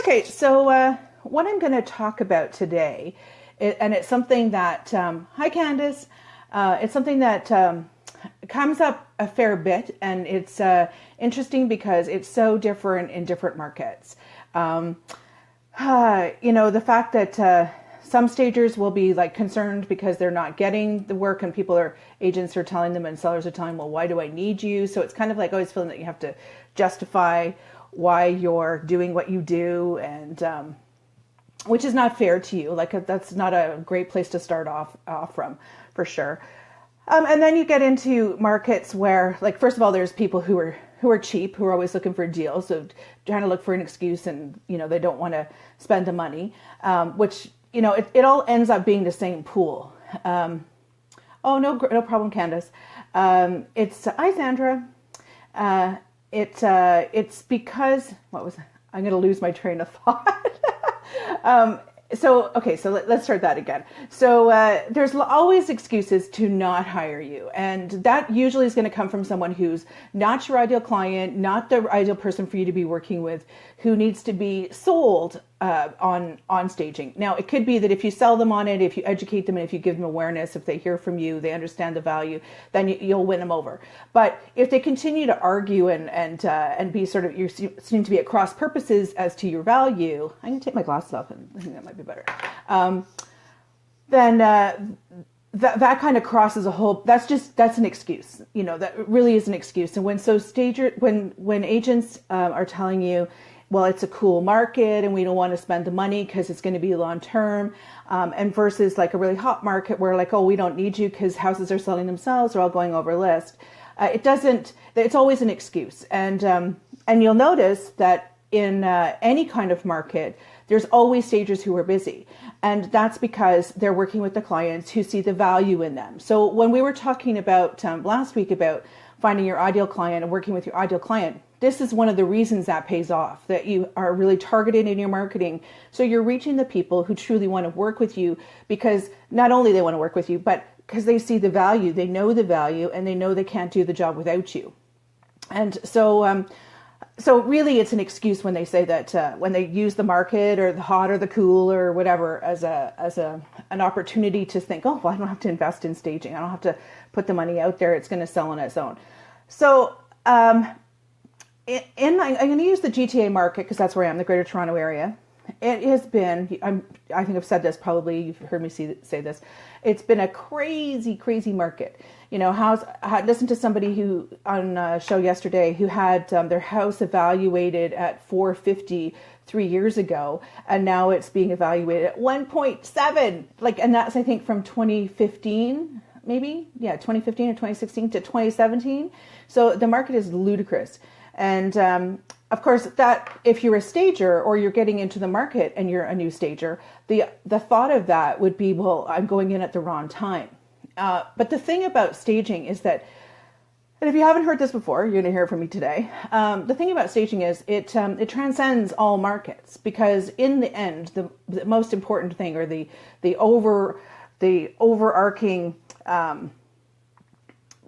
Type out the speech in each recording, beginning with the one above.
Okay, so what I'm going to talk about today, and it's something that, hi Candice, it's something that comes up a fair bit, and it's interesting because it's so different in different markets. Um, the fact that some stagers will be like concerned because they're not getting the work, and agents are telling them, and sellers are telling, well, why do I need you? So it's kind of like always feeling that you have to justify why you're doing what you do, and which is not fair to you. Like that's not a great place to start off from, for sure. And then you get into markets where, like, first of all, there's people who are cheap, who are always looking for deals, so trying to look for an excuse, and they don't want to spend the money, which it all ends up being the same pool. Oh, no problem, Candace. It's hi Sandra. It's because I'm going to lose my train of thought. So let's start that again. So there's always excuses to not hire you, and that usually is going to come from someone who's not your ideal client, not the ideal person for you to be working with, who needs to be sold on staging. Now, it could be that if you sell them on it, if you educate them, and if you give them awareness, if they hear from you, they understand the value, then you'll win them over. But if they continue to argue and be sort of, you seem to be at cross purposes as to your value, I'm going to take my glasses off, and I think that might be better. Then that kind of crosses a whole. That's an excuse. That really is an excuse. And when agents are telling you, well, it's a cool market and we don't want to spend the money because it's going to be long term, and versus like a really hot market where like, oh, we don't need you because houses are selling themselves, they're all going over list. It's always an excuse. And you'll notice that in any kind of market, there's always stagers who are busy. And that's because they're working with the clients who see the value in them. So when we were talking about last week about finding your ideal client and working with your ideal client, this is one of the reasons that pays off, that you are really targeted in your marketing. So you're reaching the people who truly want to work with you, because not only they want to work with you, but because they see the value, they know the value, and they know they can't do the job without you. And so really it's an excuse when they say that, when they use the market or the hot or the cool or whatever as an opportunity to think, oh, well, I don't have to invest in staging. I don't have to put the money out there. It's going to sell on its own. So, I'm going to use the GTA market because that's where I am, the Greater Toronto Area. It has been, I think I've said this, probably you've heard me say this, it's been a crazy, crazy market. I listened to somebody who on a show yesterday who had their house evaluated at $450 3 years ago, and now it's being evaluated at 1.7. And that's, I think, from 2015, maybe, 2015 or 2016 to 2017. So the market is ludicrous. And of course, that if you're a stager or you're getting into the market and you're a new stager, the thought of that would be, well, I'm going in at the wrong time. But the thing about staging is that, and if you haven't heard this before, you're going to hear it from me today. The thing about staging is it transcends all markets, because in the end, the most important thing, or the overarching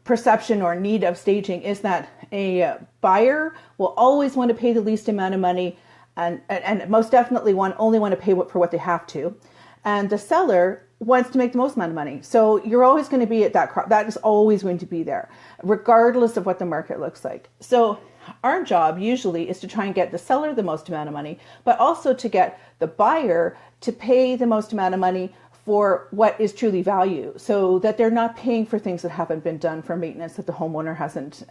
perception or need of staging, is that a buyer will always want to pay the least amount of money, and most definitely only want to pay for what they have to, and the seller wants to make the most amount of money. So you're always going to be at that is always going to be there, regardless of what the market looks like. So our job usually is to try and get the seller the most amount of money, but also to get the buyer to pay the most amount of money for what is truly value, so that they're not paying for things that haven't been done, for maintenance that the homeowner hasn't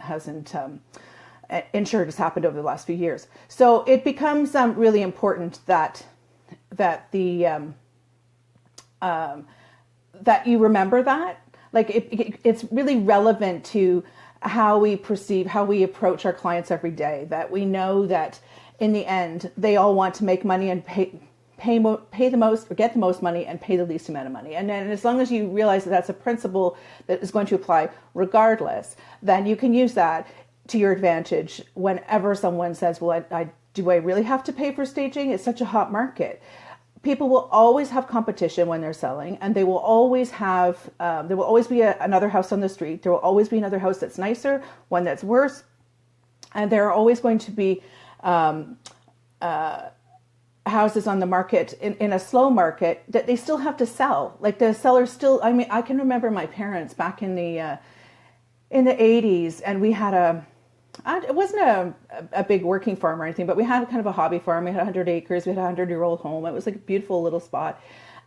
ensured has happened over the last few years. So it becomes really important that the that you remember that. It's really relevant to how we perceive, how we approach our clients every day, that we know that in the end, they all want to make money and pay the most, or get the most money and pay the least amount of money. And then as long as you realize that that's a principle that is going to apply regardless, then you can use that to your advantage whenever someone says, well, do I really have to pay for staging? It's such a hot market. People will always have competition when they're selling, and they will always have, there will always be another house on the street. There will always be another house that's nicer, one that's worse. And there are always going to be houses on the market in a slow market that they still have to sell. Like the sellers still, I mean, I can remember my parents back in the 80s, and we had it wasn't a big working farm or anything, but we had kind of a hobby farm. We had 100 acres. We had a 100-year-old home. It was like a beautiful little spot.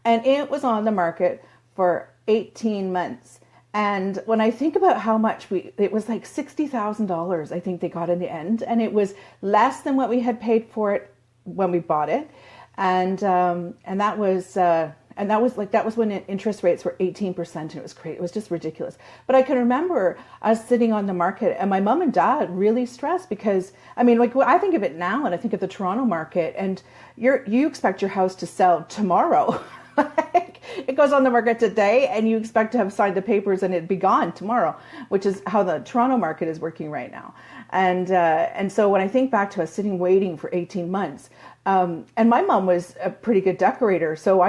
And it was on the market for 18 months. And when I think about how much it was like $60,000, I think they got in the end. And it was less than what we had paid for it when we bought it. And that was when interest rates were 18%, and it was crazy. It was just ridiculous. But I can remember us sitting on the market, and my mom and dad really stressed because, I mean, like I think of it now, and I think of the Toronto market, and you expect your house to sell tomorrow. Like, it goes on the market today, and you expect to have signed the papers and it'd be gone tomorrow, which is how the Toronto market is working right now. And so when I think back to us sitting waiting for 18 months, and my mom was a pretty good decorator, so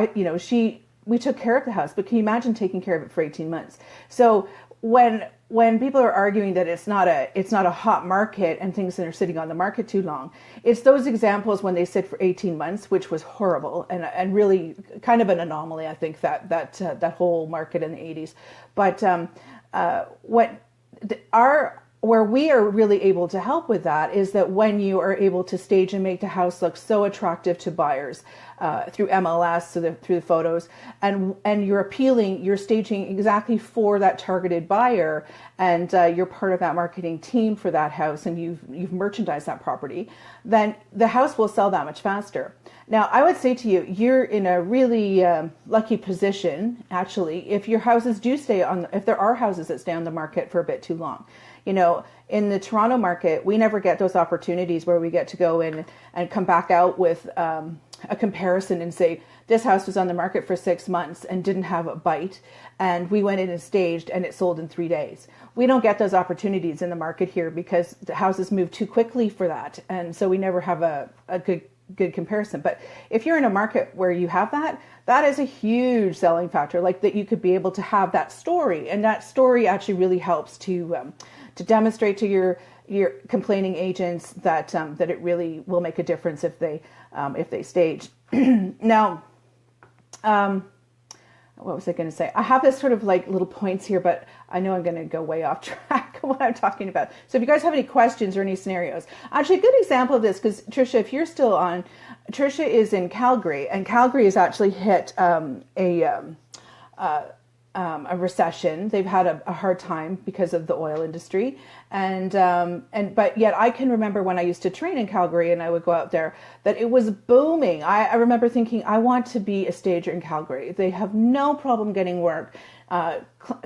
we took care of the house. But can you imagine taking care of it for 18 months? So when people are arguing that it's not a hot market and things that are sitting on the market too long, it's those examples when they sit for 18 months, which was horrible and really kind of an anomaly. I think that whole market in the 80s. But where we are really able to help with that is that when you are able to stage and make the house look so attractive to buyers through MLS, through the photos, and you're staging exactly for that targeted buyer, and you're part of that marketing team for that house, and you've merchandised that property, then the house will sell that much faster. Now, I would say to you, you're in a really lucky position, actually, if your houses do if there are houses that stay on the market for a bit too long. You know, in the Toronto market, we never get those opportunities where we get to go in and come back out with a comparison and say, this house was on the market for 6 months and didn't have a bite, and we went in and staged and it sold in 3 days. We don't get those opportunities in the market here because the houses move too quickly for that, and so we never have a good comparison. But if you're in a market where you have that is a huge selling factor, like that you could be able to have that story, and that story actually really helps to demonstrate to your complaining agents that it really will make a difference if they stage. Now, what was I going to say? I have this sort of like little points here, but I know I'm going to go way off track of what I'm talking about. So if you guys have any questions or any scenarios, actually a good example of this, because Tricia, if you're still on, Tricia is in Calgary, and Calgary has actually hit a recession. They've had a hard time because of the oil industry, but yet I can remember when I used to train in Calgary and I would go out there that it was booming. I remember thinking, I want to be a stager in Calgary. They have no problem getting work.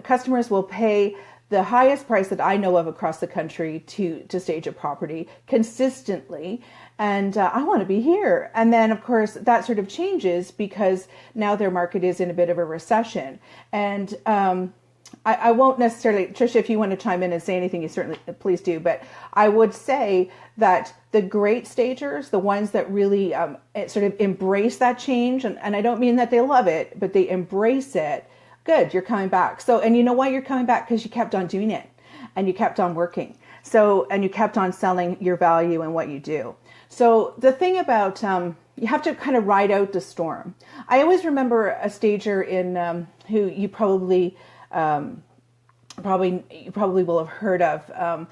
Customers will pay the highest price that I know of across the country to stage a property consistently. And I want to be here. And then, of course, that sort of changes because now their market is in a bit of a recession. And I won't necessarily, Tricia, if you want to chime in and say anything, you certainly please do. But I would say that the great stagers, the ones that really sort of embrace that change, and I don't mean that they love it, but they embrace it. Good, you're coming back. So, and you know why you're coming back? Because you kept on doing it and you kept on working. So, and you kept on selling your value and what you do. So the thing about, you have to kind of ride out the storm. I always remember a stager in, who you probably will have heard of,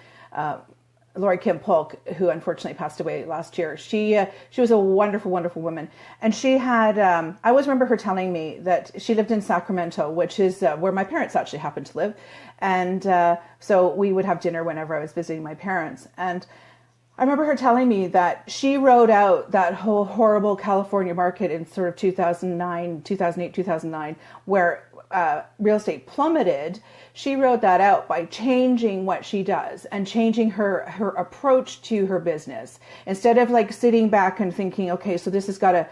Lori Kim Polk, who unfortunately passed away last year. She was a wonderful, wonderful woman. And she had, I always remember her telling me that she lived in Sacramento, which is where my parents actually happened to live. And so we would have dinner whenever I was visiting my parents. And I remember her telling me that she rode out that whole horrible California market in sort of 2008, 2009, where real estate plummeted. She rode that out by changing what she does and changing her approach to her business. Instead of like sitting back and thinking, okay, so this has got to,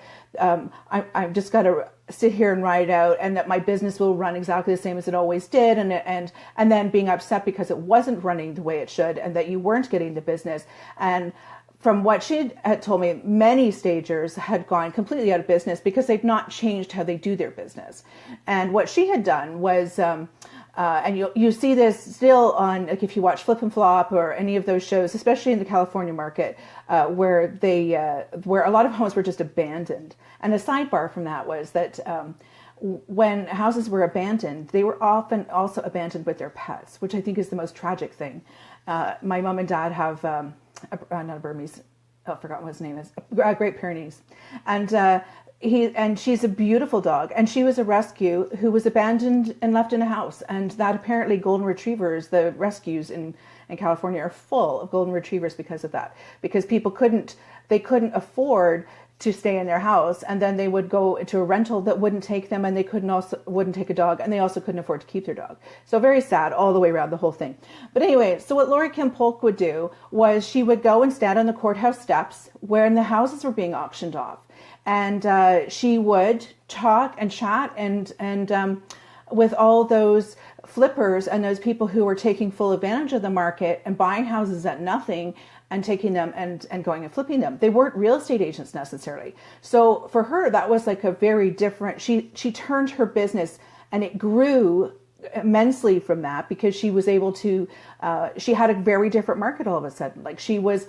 I've just got to sit here and ride it out, and that my business will run exactly the same as it always did, and then being upset because it wasn't running the way it should, and that you weren't getting the business. And from what she had told me, many stagers had gone completely out of business because they've not changed how they do their business. And what she had done was And you see this still on, like if you watch Flip and Flop or any of those shows, especially in the California market, where a lot of homes were just abandoned. And a sidebar from that was that when houses were abandoned, they were often also abandoned with their pets, which I think is the most tragic thing. My mom and dad have not a Burmese, I forgot what his name is, Great Pyrenees, and she's a beautiful dog, and she was a rescue who was abandoned and left in a house, and that apparently golden retrievers, the rescues in California are full of golden retrievers because of that, because people couldn't afford to stay in their house, and then they would go to a rental that wouldn't take them, and they wouldn't take a dog, and they also couldn't afford to keep their dog. So very sad all the way around the whole thing. But anyway, so what Lori Kim Polk would do was she would go and stand on the courthouse steps when the houses were being auctioned off, and she would talk and chat and with all those flippers and those people who were taking full advantage of the market and buying houses at nothing and taking them and going and flipping them. They weren't real estate agents necessarily. So for her, that was like a very different, she turned her business, and it grew immensely from that, because she was able to, she had a very different market all of a sudden. Like she was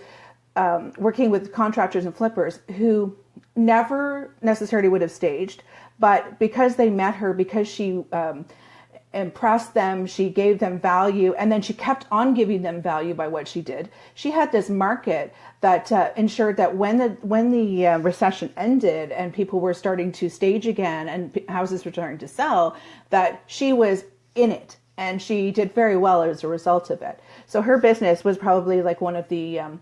working with contractors and flippers who never necessarily would have staged, but because they met her, because she impressed them, she gave them value, and then she kept on giving them value by what she did. She had this market that ensured that when the recession ended and people were starting to stage again and houses were starting to sell, that she was in it, and she did very well as a result of it. So her business was probably like one of the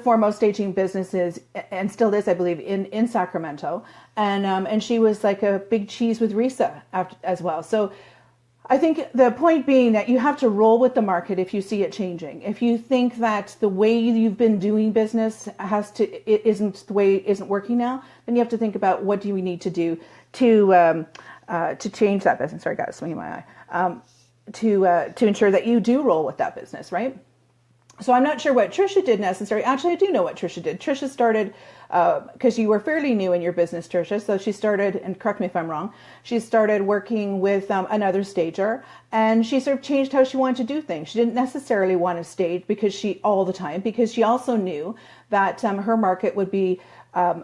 foremost staging businesses, and still is, I believe, in Sacramento. And she was like a big cheese with Risa as well. So I think the point being that you have to roll with the market if you see it changing. If you think that the way you've been doing business isn't working now, then you have to think about what do we need to do to change that business. Sorry, I got a swing in my eye. To ensure that you do roll with that business, right? So I'm not sure what Trisha did necessarily. Actually, I do know what Trisha did. Trisha started, because you were fairly new in your business, Trisha. So she started, and correct me if I'm wrong, she started working with another stager, and she sort of changed how she wanted to do things. She didn't necessarily want to stage because she also knew that her market would be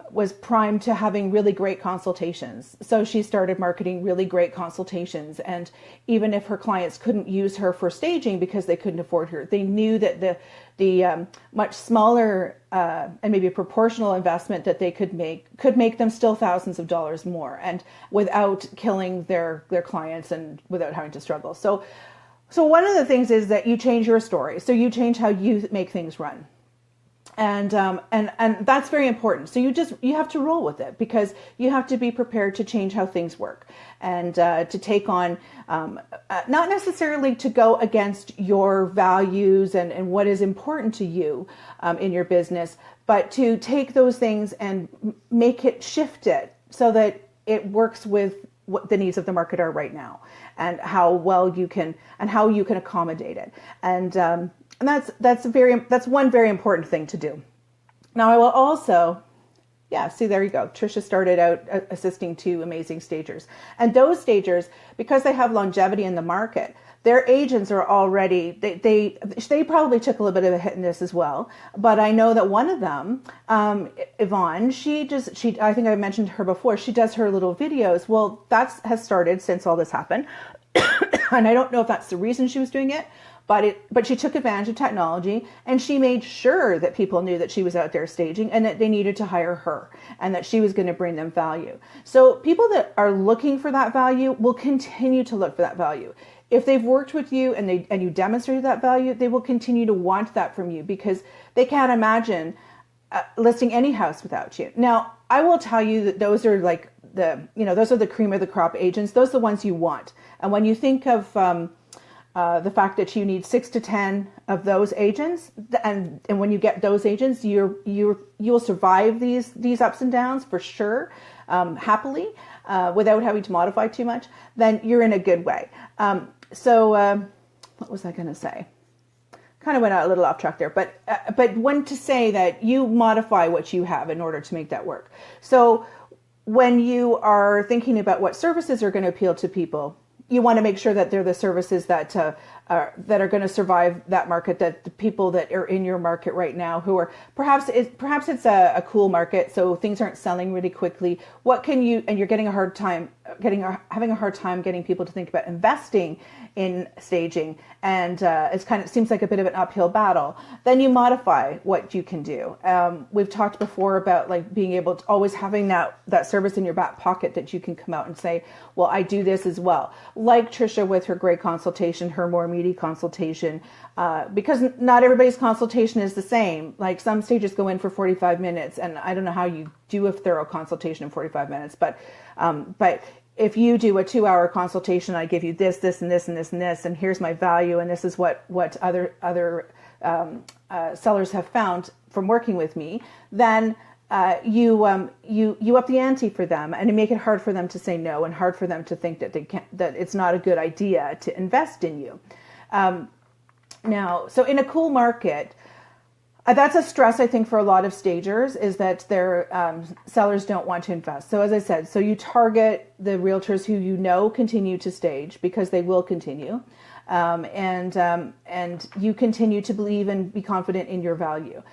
was primed to having really great consultations. So she started marketing really great consultations. And even if her clients couldn't use her for staging because they couldn't afford her, they knew that the much smaller and maybe a proportional investment that they could make them still thousands of dollars more, and without killing their clients and without having to struggle. So one of the things is that you change your story. So you change how you make things run. And that's very important. So you have to roll with it, because you have to be prepared to change how things work, and to take on, not necessarily to go against your values and what is important to you in your business, but to take those things and shift it so that it works with what the needs of the market are right now, and how well you can accommodate it. And that's one very important thing to do. Now I will also, see, there you go. Trisha started out assisting two amazing stagers, and those stagers, because they have longevity in the market, their agents are already, they probably took a little bit of a hit in this as well. But I know that one of them, Yvonne, I think I mentioned her before, she does her little videos. Well, that has started since all this happened. And I don't know if that's the reason she was doing it, but she took advantage of technology, and she made sure that people knew that she was out there staging and that they needed to hire her and that she was going to bring them value. So people that are looking for that value will continue to look for that value. If they've worked with you and you demonstrated that value, they will continue to want that from you, because they can't imagine listing any house without you. Now, I will tell you that those are like those are the cream of the crop agents. Those are the ones you want. And when you think of the fact that you need 6 to 10 of those agents, and when you get those agents, you'll survive these ups and downs for sure, happily, without having to modify too much. Then you're in a good way. What was I going to say? Kind of went out a little off track there, but when to say that you modify what you have in order to make that work. So when you are thinking about what services are going to appeal to people, you want to make sure that they're the services that are going to survive that market, that the people that are in your market right now who are perhaps it's a cool market, so things aren't selling really quickly. What can you, and you're getting having a hard time getting people to think about investing in staging, and seems like a bit of an uphill battle. Then you modify what you can do. We've talked before about like being able to always having that service in your back pocket that you can come out and say, well, I do this as well. Like Trisha with her great consultation, her more meaty consultation, because not everybody's consultation is the same. Like some stages go in for 45 minutes, and I don't know how you do a thorough consultation in 45 minutes, but if you do a 2-hour consultation, I give you this, this, and this, and this, and this, and here's my value, and this is what other sellers have found from working with me, then you up the ante for them, and you make it hard for them to say no, and hard for them to think that that it's not a good idea to invest in you. Now, so in a cool market, that's a stress, I think, for a lot of stagers, is that their sellers don't want to invest. So as I said, so you target the realtors who continue to stage, because they will continue, and you continue to believe and be confident in your value.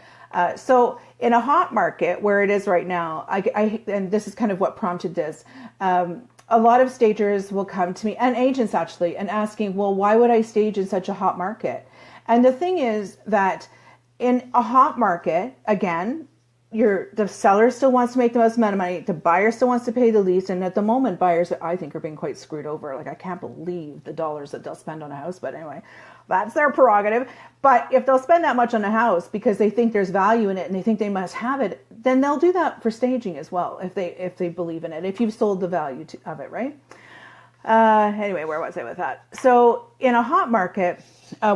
So in a hot market where it is right now, and this is kind of what prompted this, a lot of stagers will come to me, and agents actually, and asking, well, why would I stage in such a hot market? And the thing is that in a hot market, again, the seller still wants to make the most amount of money. The buyer still wants to pay the least. And at the moment, buyers, I think, are being quite screwed over. Like, I can't believe the dollars that they'll spend on a house. But anyway, that's their prerogative. But if they'll spend that much on a house because they think there's value in it and they think they must have it, then they'll do that for staging as well, if they believe in it, if you've sold the value of it, right? Anyway, where was I with that? So in a hot market,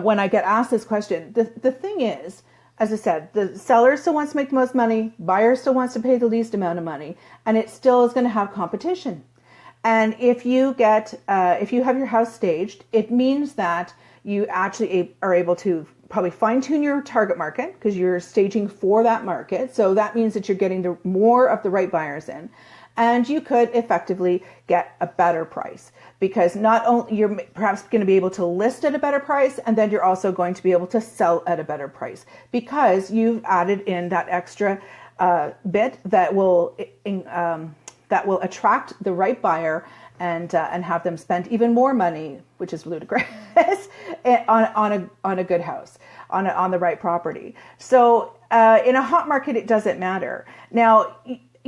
when I get asked this question, the thing is, as I said, the seller still wants to make the most money, buyer still wants to pay the least amount of money, and it still is going to have competition. And if you have your house staged, it means that you actually are able to probably fine tune your target market, because you're staging for that market. So that means that you're getting more of the right buyers in. And you could effectively get a better price, because not only you're perhaps going to be able to list at a better price, and then you're also going to be able to sell at a better price, because you've added in that extra bit that will attract the right buyer and have them spend even more money, which is ludicrous, on a good house, on the right property. So in a hot market, it doesn't matter. Now,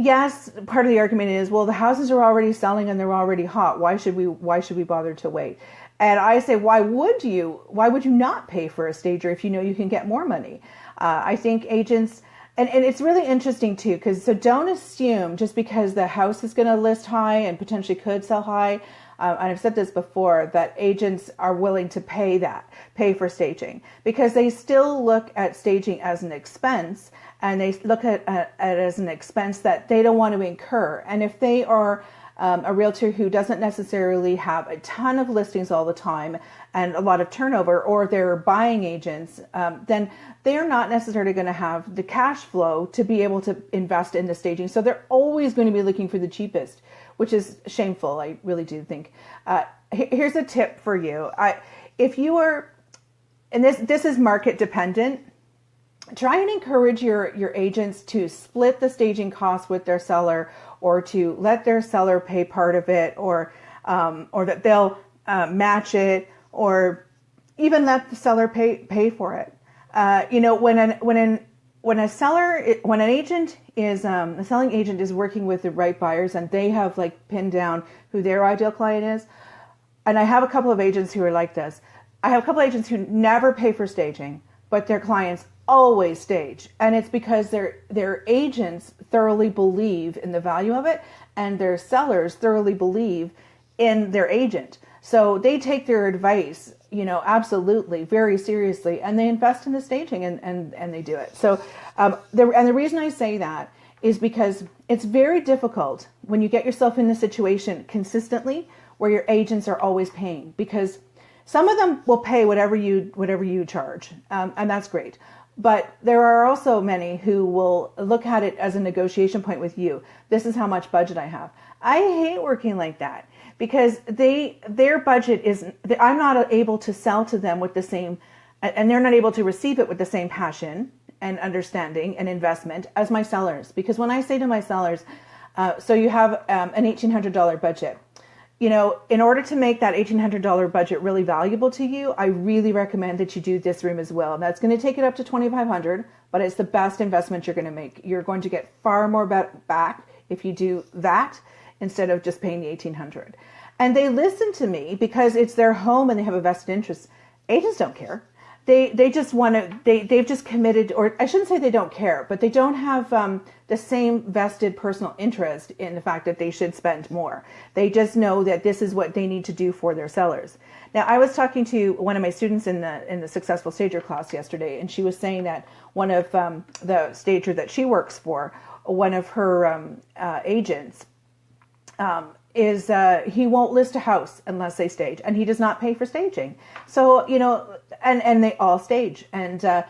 yes, part of the argument is, well, the houses are already selling and they're already hot. Why should we bother to wait? And I say, why would you not pay for a stager if you know you can get more money? I think agents, and it's really interesting too, because so don't assume just because the house is going to list high and potentially could sell high, and I've said this before, that agents are willing to pay for staging, because they still look at staging as an expense, and they look at it as an expense that they don't want to incur. And if they are a realtor who doesn't necessarily have a ton of listings all the time and a lot of turnover, or they're buying agents, then they are not necessarily going to have the cash flow to be able to invest in the staging. So they're always going to be looking for the cheapest, which is shameful. I really do think. Here's a tip for you. If you are, and this is market dependent, try and encourage your agents to split the staging costs with their seller, or to let their seller pay part of it, or that they'll match it, or even let the seller pay for it. When a selling agent is working with the right buyers, and they have like pinned down who their ideal client is, and I have a couple of agents who are like this. I have a couple of agents who never pay for staging, but their clients always stage, and it's because their agents thoroughly believe in the value of it, and their sellers thoroughly believe in their agent. So they take their advice, absolutely very seriously, and they invest in the staging, and they do it. So the reason I say that is because it's very difficult when you get yourself in the situation consistently where your agents are always paying, because some of them will pay whatever you charge, and that's great. But there are also many who will look at it as a negotiation point with you. This is how much budget I have. I hate working like that because their budget is, I'm not able to sell to them with the same, and they're not able to receive it with the same passion and understanding and investment as my sellers. Because when I say to my sellers, so you have an $1,800 budget, you know, in order to make that $1,800 budget really valuable to you, I really recommend that you do this room as well. And that's going to take it up to $2,500, but it's the best investment you're going to make. You're going to get far more back if you do that instead of just paying the $1,800. And they listen to me because it's their home and they have a vested interest. Agents don't care. They just want to, they've just committed, or I shouldn't say they don't care, but they don't have the same vested personal interest in the fact that they should spend more. They just know that this is what they need to do for their sellers. Now, I was talking to one of my students in the Successful Stager class yesterday, and she was saying that one of the stager that she works for, one of her agents, is he won't list a house unless they stage, and he does not pay for staging. So, you know, and they all stage. And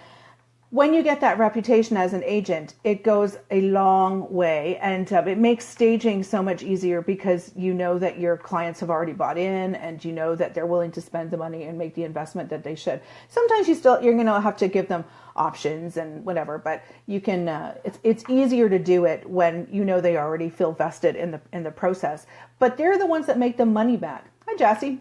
when you get that reputation as an agent, it goes a long way, and it makes staging so much easier because you know that your clients have already bought in, and you know that they're willing to spend the money and make the investment that they should. Sometimes you're going to have to give them options and whatever, but you can. It's easier to do it when you know they already feel vested in the process. But they're the ones that make the money back. Hi, Jassy.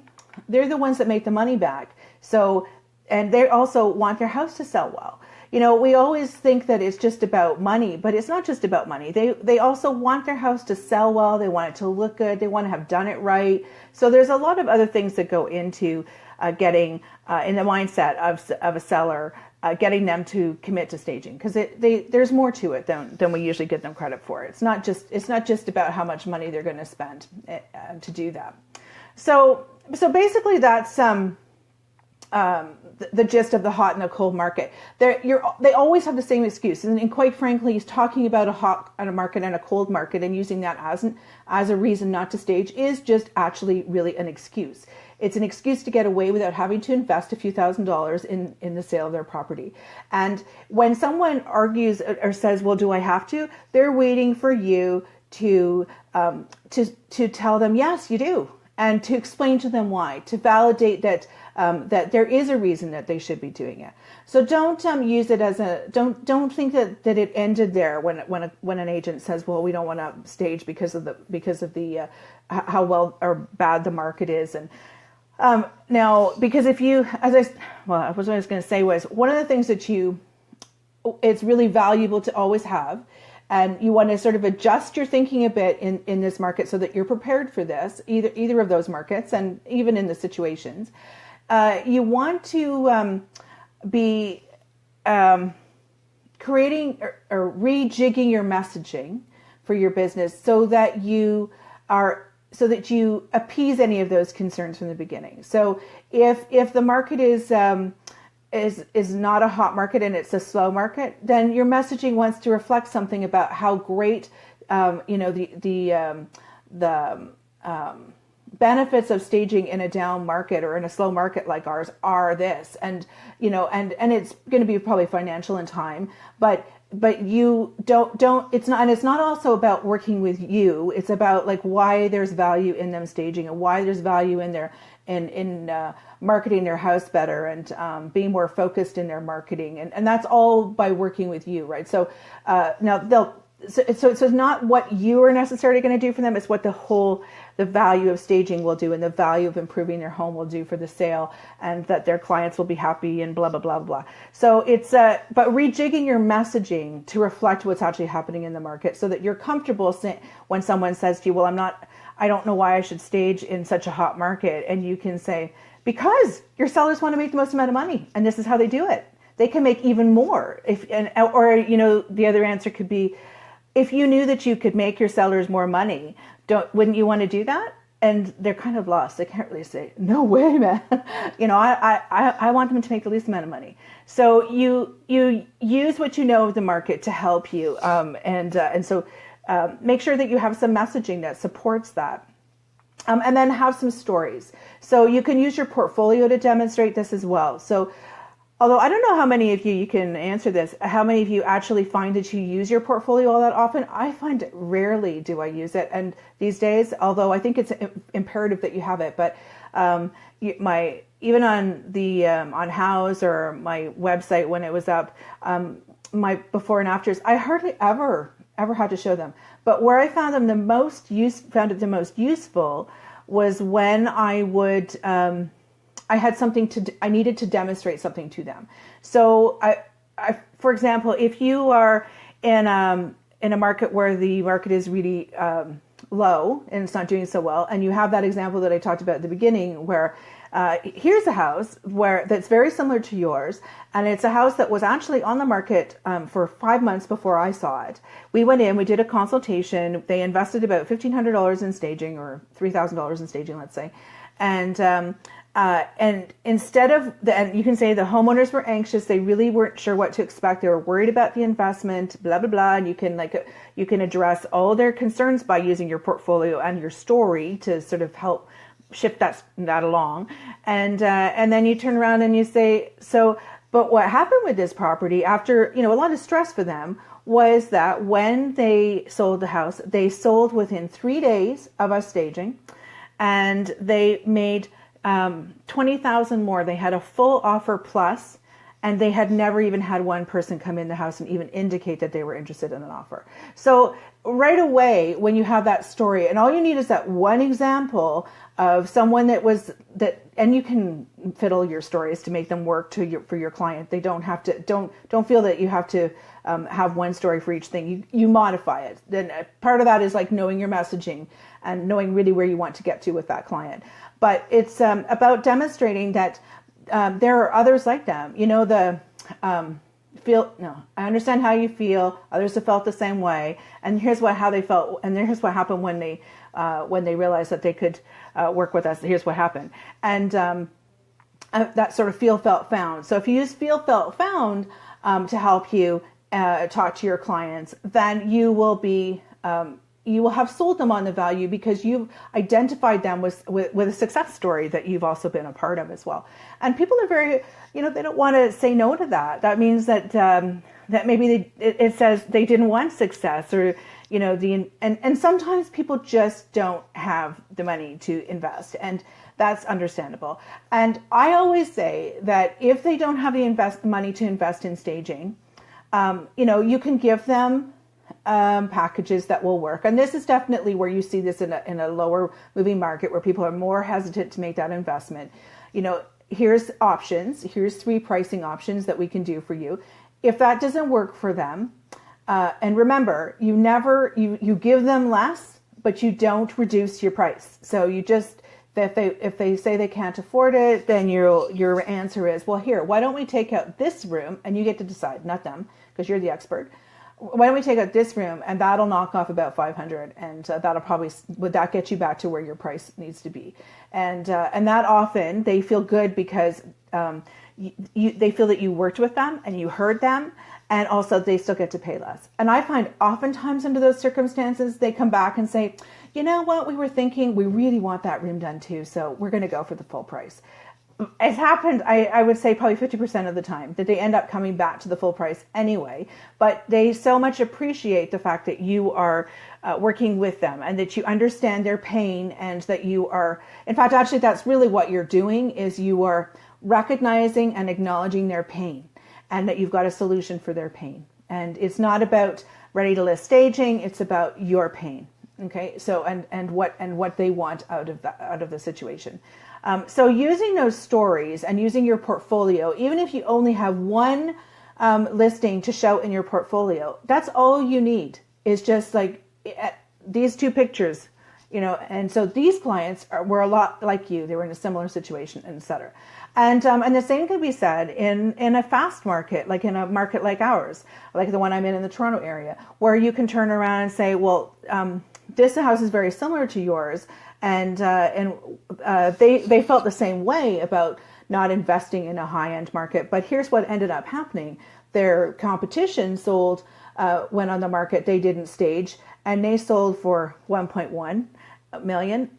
They're the ones that make the money back. So, and they also want their house to sell well. You know, we always think that it's just about money, but it's not just about money. They also want their house to sell well. They want it to look good. They want to have done it right. So there's a lot of other things that go into getting in the mindset of a seller, getting them to commit to staging, because there's more to it than we usually give them credit for. It's not just about how much money they're going to spend to do that. So basically that's the gist of the hot and the cold market. They always have the same excuse, and quite frankly, he's talking about a hot market and a cold market, and using that as a reason not to stage is just actually really an excuse. It's an excuse to get away without having to invest a few $1,000s in the sale of their property. And when someone argues or says, "Well, do I have to?" they're waiting for you to tell them, "Yes, you do," and to explain to them why, to validate that there is a reason that they should be doing it. So don't use it as don't think that it ended there when an agent says, "Well, we don't want to stage because of the how well or bad the market is." And now, because if you, what I was going to say was, one of the things that it's really valuable to always have, and you want to sort of adjust your thinking a bit in this market so that you're prepared for this, either of those markets, and even in the situations. You want to be creating or rejigging your messaging for your business so that you appease any of those concerns from the beginning. So if the market is not a hot market and it's a slow market, then your messaging wants to reflect something about how great the benefits of staging in a down market or in a slow market like ours are this, and it's going to be probably financial in time, but you don't it's not also about working with you. It's about like why there's value in them staging, and why there's value in their in marketing their house better, and being more focused in their marketing, and that's all by working with you, right? So now so it's not what you are necessarily going to do for them. It's what the value of staging will do, and the value of improving their home will do for the sale, and that their clients will be happy, and blah, blah, blah, blah. So it's, but rejigging your messaging to reflect what's actually happening in the market so that you're comfortable when someone says to you, "Well, I don't know why I should stage in such a hot market." And you can say, because your sellers want to make the most amount of money, and this is how they do it. They can make even more. The other answer could be, if you knew that you could make your sellers more money, wouldn't you want to do that? And they're kind of lost. They can't really say, "No way, man." I want them to make the least amount of money. So you use what you know of the market to help you, and so make sure that you have some messaging that supports that, and then have some stories. So you can use your portfolio to demonstrate this as well. So Although I don't know how many of you can answer this, how many of you actually find that you use your portfolio all that often? I find it rarely do I use it. And these days, although I think it's imperative that you have it, but my even on the on Houzz or my website when it was up, my before and afters, I hardly ever had to show them. But where I found them found it the most useful was when I would. I had something I needed to demonstrate something to them. So for example, if you are in a market where the market is really low and it's not doing so well, and you have that example that I talked about at the beginning, where here's a house that's very similar to yours, and it's a house that was actually on the market for 5 months before I saw it. We went in, we did a consultation. They invested about $1,500 in staging, or $3,000 in staging, let's say, and instead of and you can say the homeowners were anxious, they really weren't sure what to expect, they were worried about the investment, blah blah blah, and you can address all their concerns by using your portfolio and your story to sort of help shift that along, and then you turn around and you say, so but what happened with this property after a lot of stress for them was that when they sold the house, they sold within 3 days of us staging, and they made 20,000 more. They had a full offer plus, and they had never even had one person come in the house and even indicate that they were interested in an offer. So right away, when you have that story, and all you need is that one example of someone and you can fiddle your stories to make them work for your client. They don't have to, don't feel that you have to have one story for each thing. You modify it. Then part of that is like knowing your messaging and knowing really where you want to get to with that client. But it's about demonstrating that there are others like them. I understand how you feel. Others have felt the same way, and here's how they felt, and here's what happened when they realized that they could work with us. Here's what happened, and that sort of feel, felt, found. So if you use feel, felt, found to help you talk to your clients, then you will have sold them on the value, because you've identified them with a success story that you've also been a part of as well. And people are very, they don't want to say no to that. That means that maybe it says they didn't want success, or and sometimes people just don't have the money to invest, and that's understandable. And I always say that if they don't have the money to invest in staging, you can give them packages that will work. And this is definitely where you see this in a lower moving market, where people are more hesitant to make that investment. Here's options. Here's 3 pricing options that we can do for you. If that doesn't work for them, and remember, you give them less, but you don't reduce your price. So you just, if they say they can't afford it, then your answer is, well, here, why don't we take out this room, and you get to decide, not them, because you're the expert. Why don't we take out this room, and that'll knock off about 500, and would that get you back to where your price needs to be? And that often they feel good, because they feel that you worked with them and you heard them, and also they still get to pay less. And I find oftentimes under those circumstances, they come back and say, you know what, we were thinking we really want that room done too, so we're going to go for the full price. It's happened, I would say probably 50% of the time, that they end up coming back to the full price anyway, but they so much appreciate the fact that you are working with them, and that you understand their pain, and that you are, in fact, actually that's really what you're doing, is you are recognizing and acknowledging their pain, and that you've got a solution for their pain. And it's not about ready to list staging, it's about your pain. Okay, so and what they want out of the situation. So using those stories and using your portfolio, even if you only have one listing to show in your portfolio, that's all you need, is just like these 2 pictures, and so these clients were a lot like you. They were in a similar situation, etc. And the same could be said in a fast market, like in a market like ours, like the one I'm in the Toronto area, where you can turn around and say, well, this house is very similar to yours, and they felt the same way about not investing in a high-end market. But here's what ended up happening: their competition went on the market. They didn't stage, and they sold for 1.1 million.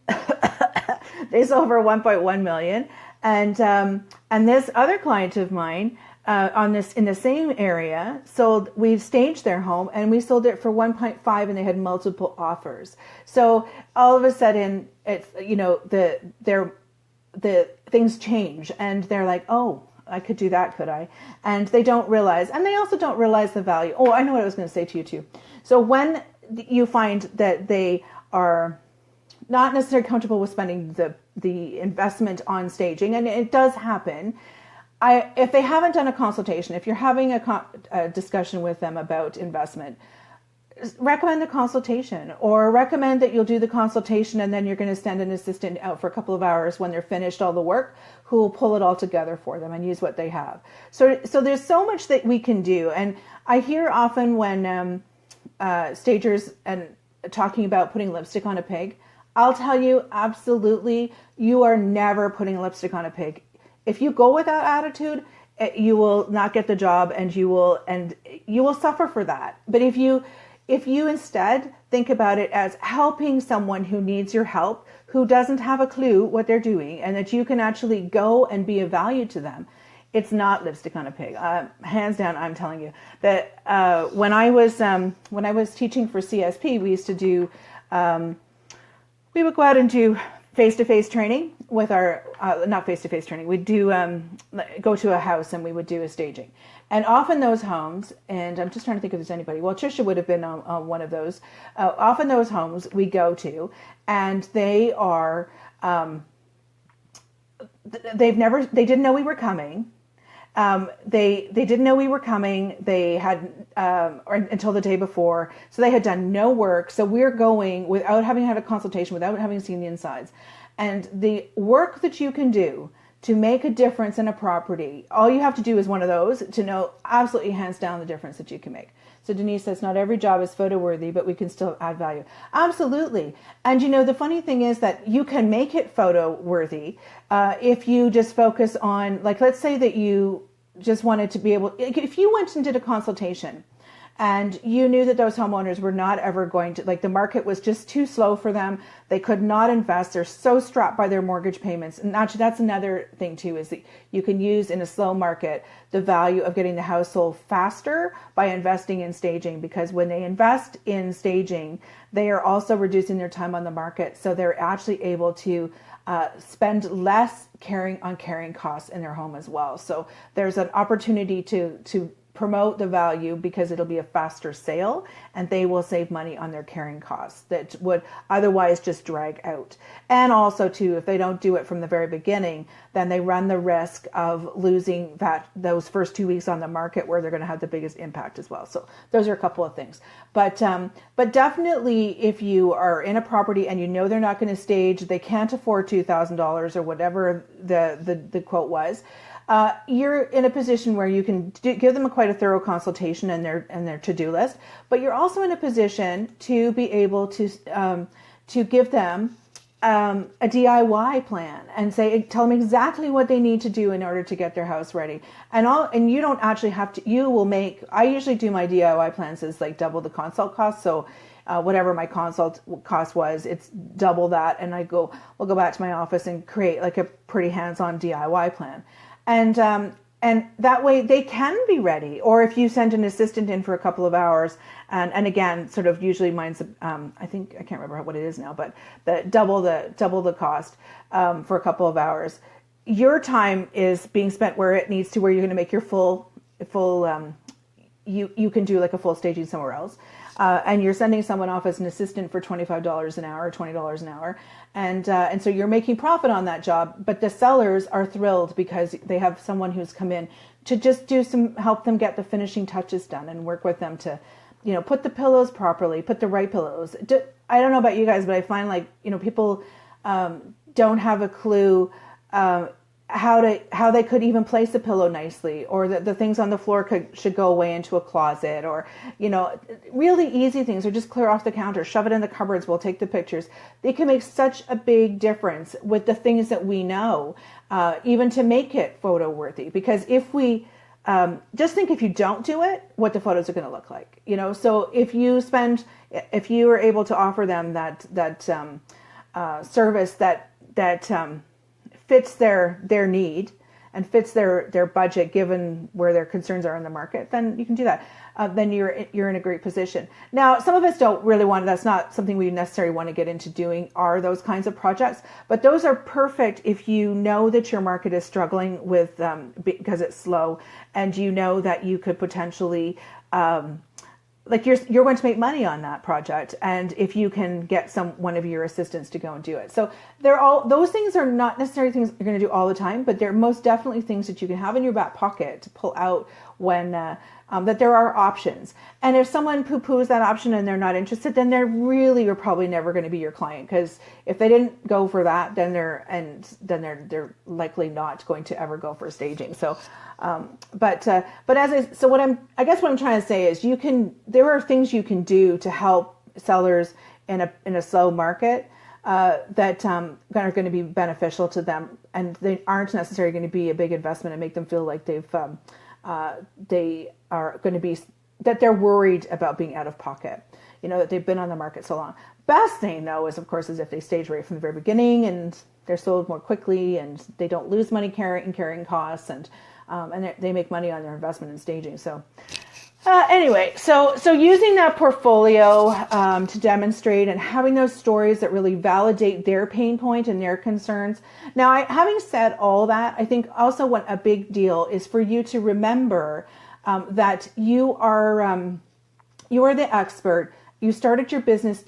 They sold for 1.1 million, and this other client of mine on this in the same area sold. We staged their home and we sold it for 1.5, and they had multiple offers. So all of a sudden, it's the things change, and they're like, oh, I could do that, could I? And they don't realize, and they also don't realize the value. Oh, I know what I was going to say to you too. So when you find that they are not necessarily comfortable with spending the investment on staging, and it does happen. If they haven't done a consultation, if you're having a discussion with them about investment, recommend the consultation, or recommend that you'll do the consultation and then you're going to send an assistant out for a couple of hours when they're finished all the work, who will pull it all together for them and use what they have. So there's so much that we can do. And I hear often when stagers and talking about putting lipstick on a pig, I'll tell you, absolutely, you are never putting lipstick on a pig. If you go with that attitude, you will not get the job, and you will suffer for that. But if you instead think about it as helping someone who needs your help, who doesn't have a clue what they're doing, and that you can actually go and be of value to them, it's not lipstick on a pig. Hands down, I'm telling you that when I was teaching for CSP, we used to do we would go out and do face-to-face training with our not face-to-face training. We'd do go to a house and we would do a staging. And often those homes, and I'm just trying to think if there's anybody. Well, Trisha would have been on one of those. Often those homes we go to, and they are, they didn't know we were coming. They didn't know we were coming. They had, or until the day before. So they had done no work. So we're going without having had a consultation, without having seen the insides. And the work that you can do to make a difference in a property, all you have to do is one of those to know absolutely hands down the difference that you can make. So Denise says, not every job is photo worthy, but we can still add value. Absolutely. And the funny thing is that you can make it photo worthy if you just focus on, like, let's say that you just wanted to be able, if you went and did a consultation and you knew that those homeowners were not ever going to, like, the market was just too slow for them. They could not invest. They're so strapped by their mortgage payments. And actually, that's another thing too, is that you can use in a slow market the value of getting the house sold faster by investing in staging, because when they invest in staging, they are also reducing their time on the market. So they're actually able to spend less carrying costs in their home as well. So there's an opportunity to promote the value, because it'll be a faster sale and they will save money on their carrying costs that would otherwise just drag out. And also too, if they don't do it from the very beginning, then they run the risk of losing those first 2 weeks on the market, where they're going to have the biggest impact as well. So those are a couple of things. But definitely, if you are in a property and you know they're not going to stage, they can't afford $2,000 or whatever the quote was, you're in a position where you can give them quite a thorough consultation and their to-do list, but you're also in a position to be able to give them a DIY plan and tell them exactly what they need to do in order to get their house ready. And you don't actually have to. I usually do my DIY plans as like double the consult cost. So whatever my consult cost was, it's double that, and we'll go back to my office and create like a pretty hands-on DIY plan. And that way they can be ready. Or if you send an assistant in for a couple of hours, and again, sort of usually mine's, I think, I can't remember what it is now, but double the cost for a couple of hours. Your time is being spent where it needs to, where you're going to make your full you can do like a full staging somewhere else. And you're sending someone off as an assistant for $25 an hour, or $20 an hour. And so you're making profit on that job, but the sellers are thrilled because they have someone who's come in to just help them get the finishing touches done and work with them to, put the pillows properly, put the right pillows. I don't know about you guys, but I find like, people don't have a clue how they could even place a pillow nicely, or the things on the floor should go away into a closet, or really easy things, or just clear off the counter, shove it in the cupboards, we'll take the pictures. They can make such a big difference with the things that we know, even to make it photo worthy. Because if we just think, if you don't do it, what the photos are going to look like, so if you are able to offer them that service that fits their need, and fits their budget given where their concerns are in the market, then you can do that. Then you're in a great position. Now, some of us don't really want, that's not something we necessarily want to get into doing, are those kinds of projects, but those are perfect if you know that your market is struggling with, because it's slow, and you know that you could potentially, like you're going to make money on that project, and if you can get one of your assistants to go and do it. So those things are not necessarily things you're going to do all the time, but they're most definitely things that you can have in your back pocket to pull out when that there are options. And if someone poo-poos that option and they're not interested, then they're probably never going to be your client, because if they didn't go for that, then they're likely not going to ever go for staging. So but what I'm trying to say is there are things you can do to help sellers in a slow market that are going to be beneficial to them, and they aren't necessarily going to be a big investment and make them feel like they are going to be, that they're worried about being out of pocket, that they've been on the market so long. Best thing though is, of course, is if they stage right from the very beginning and they're sold more quickly and they don't lose money carrying costs, and they make money on their investment in staging. So anyway, so using that portfolio to demonstrate and having those stories that really validate their pain point and their concerns. Now, having said all that, I think also a big deal is for you to remember that you are the expert. You started your business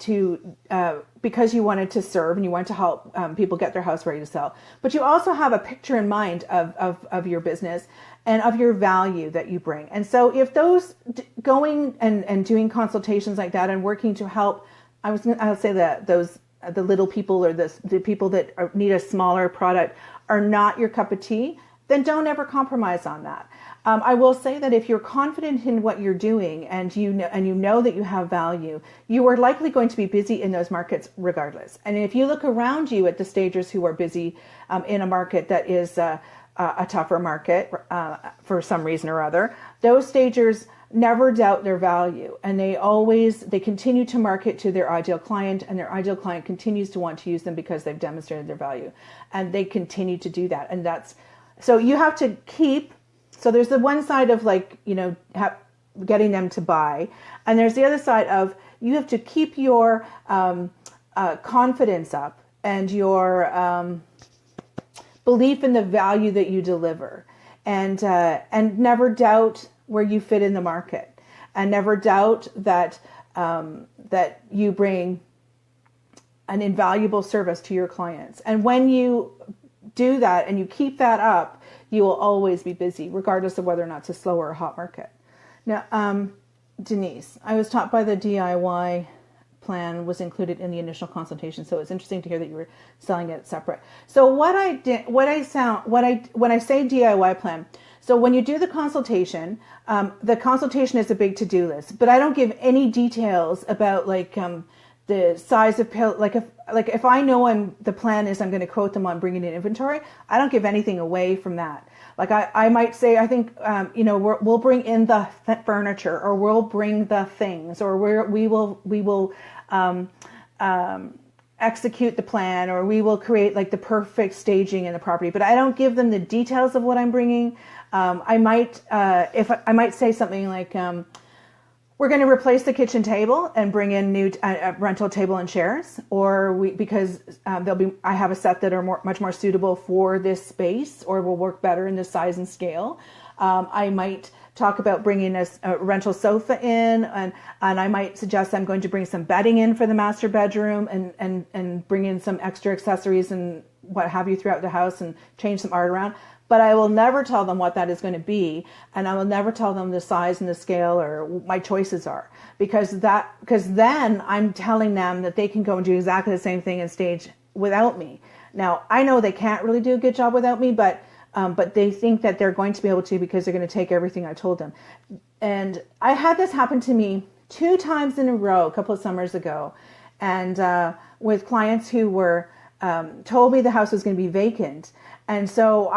because you wanted to serve and you wanted to help people get their house ready to sell. But you also have a picture in mind of your business and of your value that you bring. And so if those going and doing consultations like that and working to help, I'll say that the little people or the people that need a smaller product are not your cup of tea, then don't ever compromise on that. I will say that if you're confident in what you're doing and you know that you have value, you are likely going to be busy in those markets regardless. And if you look around you at the stagers who are busy in a market that is a tougher market for some reason or other, those stagers never doubt their value, and they continue to market to their ideal client, and their ideal client continues to want to use them because they've demonstrated their value, and they continue to do that. And so you have to keep. So there's the one side of getting them to buy, and there's the other side of you have to keep your confidence up and your belief in the value that you deliver, and never doubt where you fit in the market, and never doubt that you bring an invaluable service to your clients. And when you do that and you keep that up, you will always be busy, regardless of whether or not it's a slow or a hot market. Now, Denise, I was taught by the DIY plan was included in the initial consultation, so it's interesting to hear that you were selling it separate. So when I say DIY plan, so when you do the consultation is a big to-do list, but I don't give any details about the size of pill. If I know the plan is I'm going to quote them on bringing in inventory, I don't give anything away from that. Like I might say, I think we'll bring in the furniture, or we'll bring the things, or we will execute the plan, or we will create the perfect staging in the property. But I don't give them the details of what I'm bringing. I might say something like, we're going to replace the kitchen table and bring in new rental table and chairs, because I have a set that are much more suitable for this space, or will work better in this size and scale. I might talk about bringing a rental sofa in, and I might suggest I'm going to bring some bedding in for the master bedroom, and bring in some extra accessories and what have you throughout the house, and change some art around. But I will never tell them what that is going to be, and I will never tell them the size and the scale or my choices are, because then I'm telling them that they can go and do exactly the same thing and stage without me. Now, I know they can't really do a good job without me, but they think that they're going to be able to, because they're going to take everything I told them. And I had this happen to me 2 times in a row a couple of summers ago, and with clients who were told me the house was going to be vacant. And so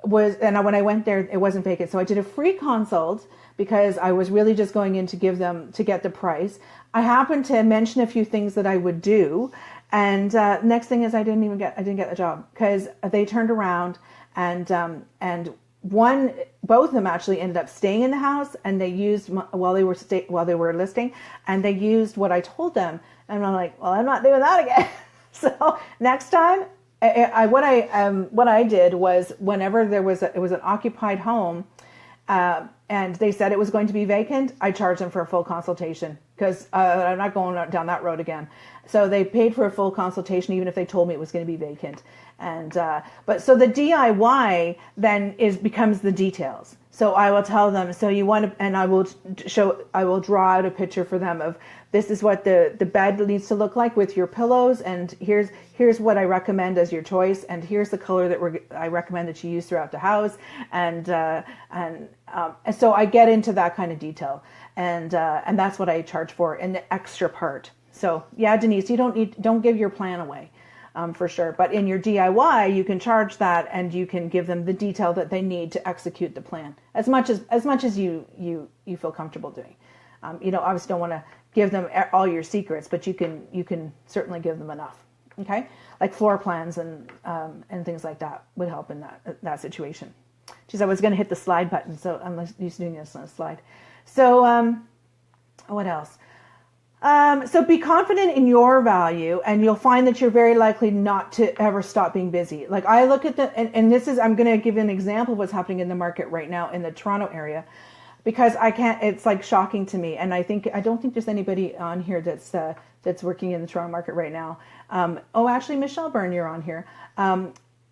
when I went there, it wasn't vacant. So I did a free consult because I was really just going in to get the price. I happened to mention a few things that I would do. And next thing is I didn't get the job, because they turned around and both of them actually ended up staying in the house, and they used while they were listing, and they used what I told them, and I'm like, well, I'm not doing that again. So next time, what I did was, whenever it was an occupied home, and they said it was going to be vacant, I charged them for a full consultation, because I'm not going down that road again. So they paid for a full consultation, even if they told me it was going to be vacant. And but so the DIY then becomes the details. So I will tell them, so you want to, and I will draw out a picture for them of, this is what the bed needs to look like with your pillows, and here's what I recommend as your choice, and here's the color that I recommend that you use throughout the house, and so I get into that kind of detail, and that's what I charge for in the extra part. So yeah, Denise, you don't give your plan away. For sure. But in your DIY, you can charge that, and you can give them the detail that they need to execute the plan as much as you feel comfortable doing. Obviously don't want to give them all your secrets, but you can certainly give them enough. Okay, like floor plans and things like that would help in that situation. Geez, I was going to hit the slide button, so I'm used to doing this on a slide. So what else? So be confident in your value, and you'll find that you're very likely not to ever stop being busy. Like I look at and this is, I'm going to give you an example of what's happening in the market right now in the Toronto area, because it's like shocking to me. And I don't think there's anybody on here that's working in the Toronto market right now. Actually, Michelle Byrne, you're on here.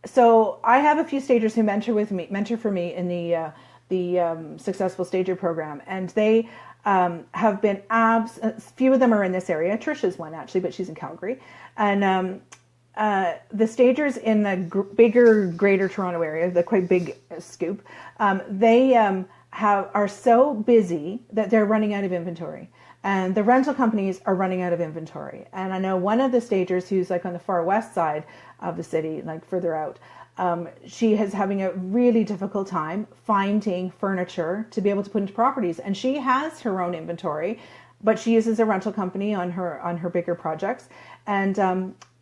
So I have a few stagers who mentor for me in the Successful Stager program, and they have been a few of them are in this area. Trisha's one actually, but she's in Calgary. And the stagers in the bigger Greater Toronto area, the quite big scoop, they are so busy that they're running out of inventory. And the rental companies are running out of inventory. And I know one of the stagers who's like on the far west side of the city, like further out, she is having a really difficult time finding furniture to be able to put into properties. And she has her own inventory, but she uses a rental company on her bigger projects, and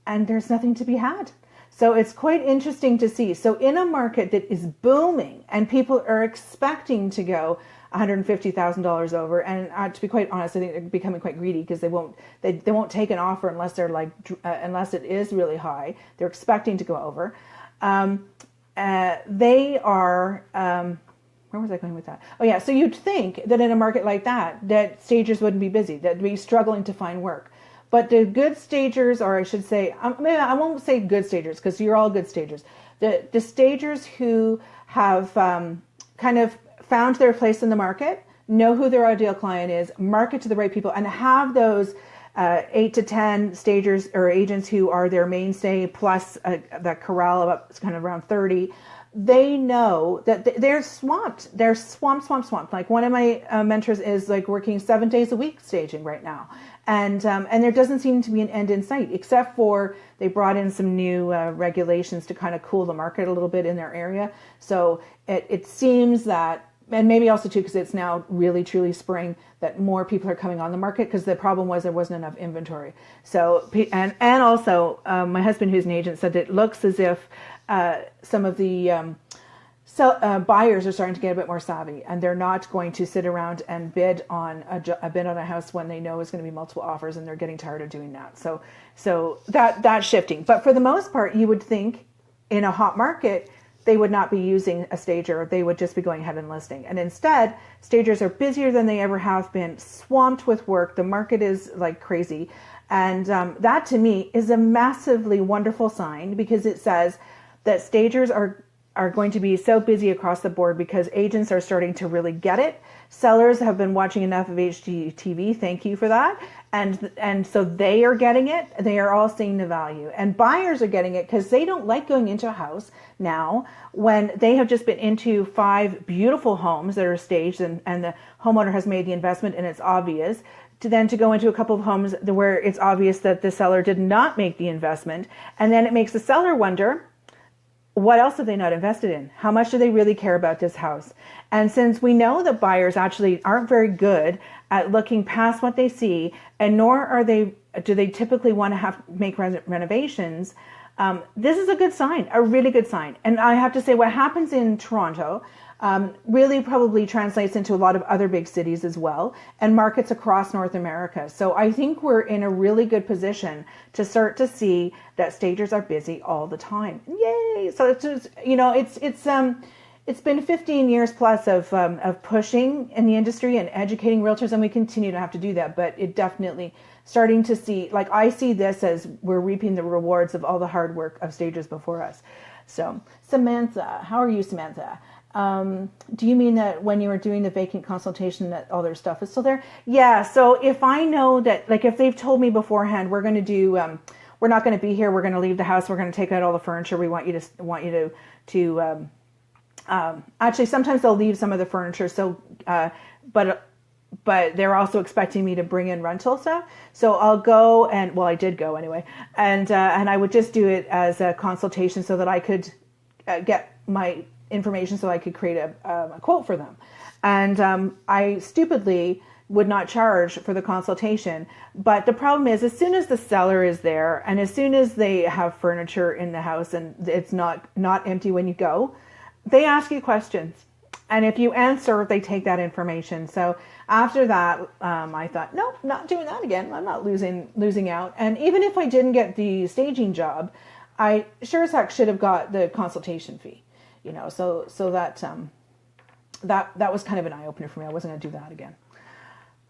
there's nothing to be had. So it's quite interesting to see. So in a market that is booming and people are expecting to go $150,000 over, and to be quite honest, I think they're becoming quite greedy, because they won't take an offer unless they're unless it is really high. They're expecting to go over. They are, where was I going with that? Oh yeah, so you'd think that in a market like that stagers wouldn't be busy, that'd be struggling to find work. But the good stagers, or I should say, maybe I won't say good stagers, because you're all good stagers. The stagers who have kind of found their place in the market, know who their ideal client is, market to the right people, and have those 8 to 10 stagers or agents who are their mainstay, plus the corral of kind of around 30. They know that they're swamped. They're swamped. Like one of my mentors is like working 7 days a week staging right now. And there doesn't seem to be an end in sight, except for they brought in some new regulations to kind of cool the market a little bit in their area. So it seems that, and maybe also too, because it's now really truly spring, that more people are coming on the market, because the problem was there wasn't enough inventory. So, and also my husband, who's an agent, said it looks as if some of the buyers are starting to get a bit more savvy, and they're not going to sit around and bid on a house when they know it's going to be multiple offers, and they're getting tired of doing that. So that's shifting. But for the most part, you would think in a hot market, they would not be using a stager. They would just be going ahead and listing. And instead, stagers are busier than they ever have been, swamped with work. The market is like crazy. And that to me is a massively wonderful sign, because it says that stagers are going to be so busy across the board, because agents are starting to really get it. Sellers have been watching enough of HGTV. Thank you for that. And so they are getting it. They are all seeing the value. And buyers are getting it, because they don't like going into a house now when they have just been into 5 beautiful homes that are staged, and the homeowner has made the investment and it's obvious, to go into a couple of homes where it's obvious that the seller did not make the investment. And then it makes the seller wonder, what else have they not invested in? How much do they really care about this house? And since we know that buyers actually aren't very good at looking past what they see, and nor do they typically want to make renovations, This is a good sign, a really good sign. And I have to say, what happens in Toronto really probably translates into a lot of other big cities as well, and markets across North America. So I think we're in a really good position to start to see that stagers are busy all the time. Yay! So it's just, it's been 15 years plus of pushing in the industry and educating realtors, and we continue to have to do that. But it definitely starting to see, like, I see this as we're reaping the rewards of all the hard work of stagers before us. So Samantha, how are you, Samantha? Do you mean that when you were doing the vacant consultation that all their stuff is still there? Yeah. So if I know that, like, if they've told me beforehand, we're going to do, we're not going to be here, we're going to leave the house, we're going to take out all the furniture, we want you to actually, sometimes they'll leave some of the furniture. So, but they're also expecting me to bring in rental stuff. So I'll go and, well, I did go anyway. And I would just do it as a consultation so that I could get my information so I could create a quote for them. And I stupidly would not charge for the consultation. But the problem is, as soon as the seller is there and as soon as they have furniture in the house and it's not empty when you go, they ask you questions. And if you answer, they take that information. So after that, I thought, no, not doing that again. I'm not losing out. And even if I didn't get the staging job, I sure as heck should have got the consultation fee. So that was kind of an eye opener for me. I wasn't going to do that again.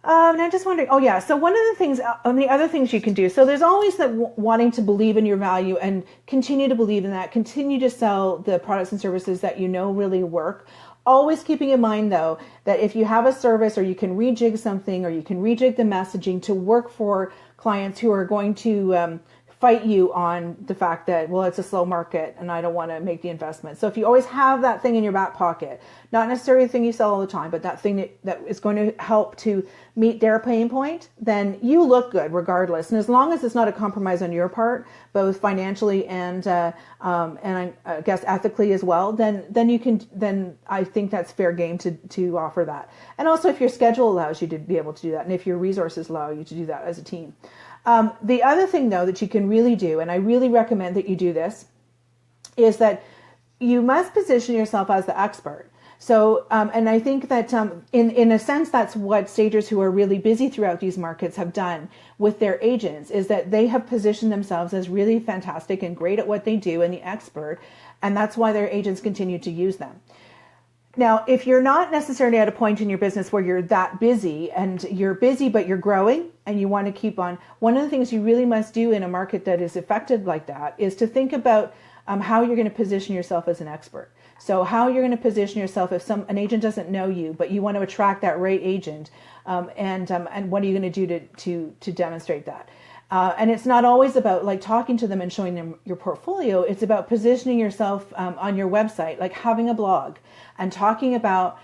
And I'm just wondering, so one of the things, the other things you can do, so there's always that wanting to believe in your value and continue to believe in that, continue to sell the products and services that really work. Always keeping in mind, though, that if you have a service or you can rejig something or you can rejig the messaging to work for clients who are going to fight you on the fact that, well, it's a slow market and I don't want to make the investment. So if you always have that thing in your back pocket, not necessarily the thing you sell all the time, but that thing that is going to help to meet their pain point, then you look good regardless. And as long as it's not a compromise on your part, both financially and I guess ethically as well, then I think that's fair game to offer that. And also if your schedule allows you to be able to do that, and if your resources allow you to do that as a team. The other thing, though, that you can really do, and I really recommend that you do this, is that you must position yourself as the expert. So, and I think that in a sense, that's what stagers who are really busy throughout these markets have done with their agents, is that they have positioned themselves as really fantastic and great at what they do and the expert, and that's why their agents continue to use them. Now, if you're not necessarily at a point in your business where you're that busy and you're busy, but you're growing and you want to keep on, one of the things you really must do in a market that is affected like that is to think about how you're going to position yourself as an expert. So how you're going to position yourself if an agent doesn't know you, but you want to attract that right agent, and what are you going to do to demonstrate that? And it's not always about like talking to them and showing them your portfolio. It's about positioning yourself on your website, like having a blog and talking about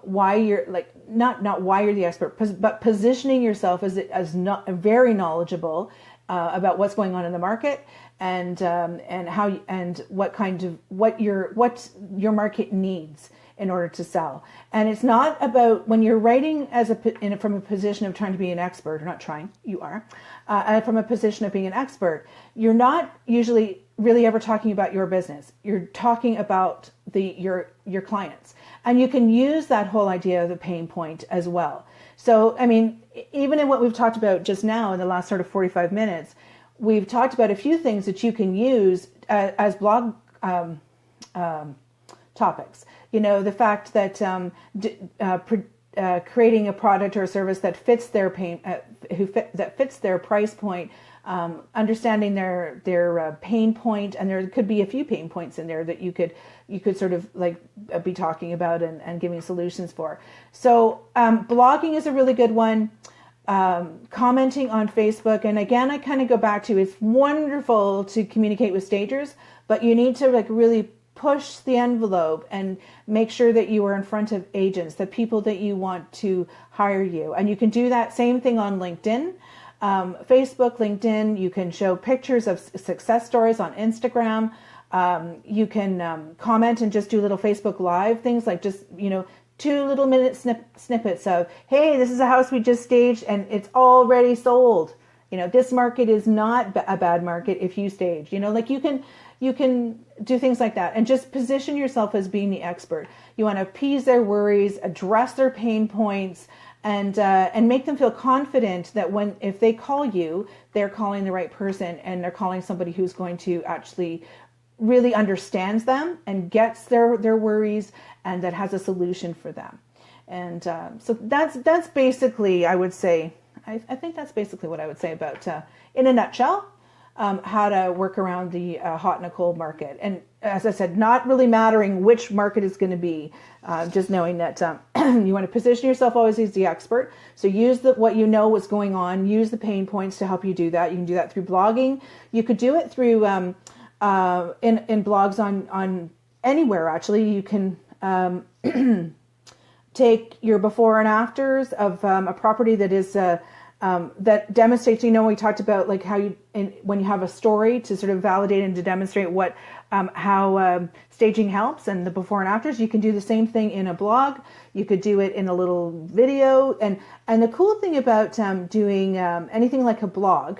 why you're like not why you're the expert, but positioning yourself as not very knowledgeable about what's going on in the market and how and what your market needs in order to sell. And it's not about when you're writing from a position of trying to be an expert, or not trying, you are, from a position of being an expert, you're not usually really ever talking about your business. You're talking about your clients. And you can use that whole idea of the pain point as well. So, I mean, even in what we've talked about just now in the last sort of 45 minutes, we've talked about a few things that you can use as blog topics. The fact that creating a product or a service that fits their that fits their price point, understanding their pain point, and there could be a few pain points in there that you could sort of like be talking about and giving solutions for. So blogging is a really good one. Commenting on Facebook, and again, I kind of go back to, it's wonderful to communicate with stagers, but you need to like really push the envelope and make sure that you are in front of agents, the people that you want to hire you. And you can do that same thing on LinkedIn, Facebook, LinkedIn. You can show pictures of success stories on Instagram. You can comment and just do little Facebook Live things, like just, 2-minute snippets of, hey, this is a house we just staged and it's already sold. This market is not a bad market if you stage. Like you can do things like that and just position yourself as being the expert. You want to appease their worries, address their pain points, and make them feel confident that if they call you, they're calling the right person, and they're calling somebody who's going to actually really understands them and gets their worries, and that has a solution for them. And so that's basically, I would say, I think that's basically what I would say about, in a nutshell, how to work around the hot and a cold market. And as I said, not really mattering which market it's going to be, just knowing that you want to position yourself always as the expert. So use what you know what's going on, use the pain points to help you do that. You can do that through blogging. You could do it through in blogs on anywhere, actually. You can take your before and afters of a property that is that demonstrates, we talked about like how when you have a story to sort of validate and to demonstrate how staging helps, and the before and afters, you can do the same thing in a blog. You could do it in a little video. And the cool thing about doing anything like a blog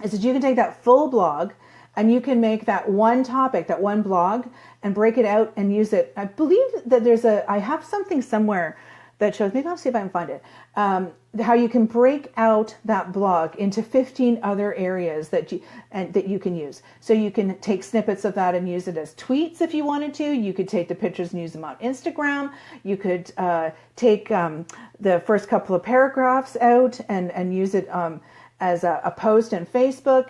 is that you can take that full blog and you can make that one topic, that one blog, and break it out and use it. I believe that I have something somewhere that shows, maybe I'll see if I can find it, how you can break out that blog into 15 other areas that you can use. So you can take snippets of that and use it as tweets if you wanted to. You could take the pictures and use them on Instagram. You could take the first couple of paragraphs out and use it as a post on Facebook.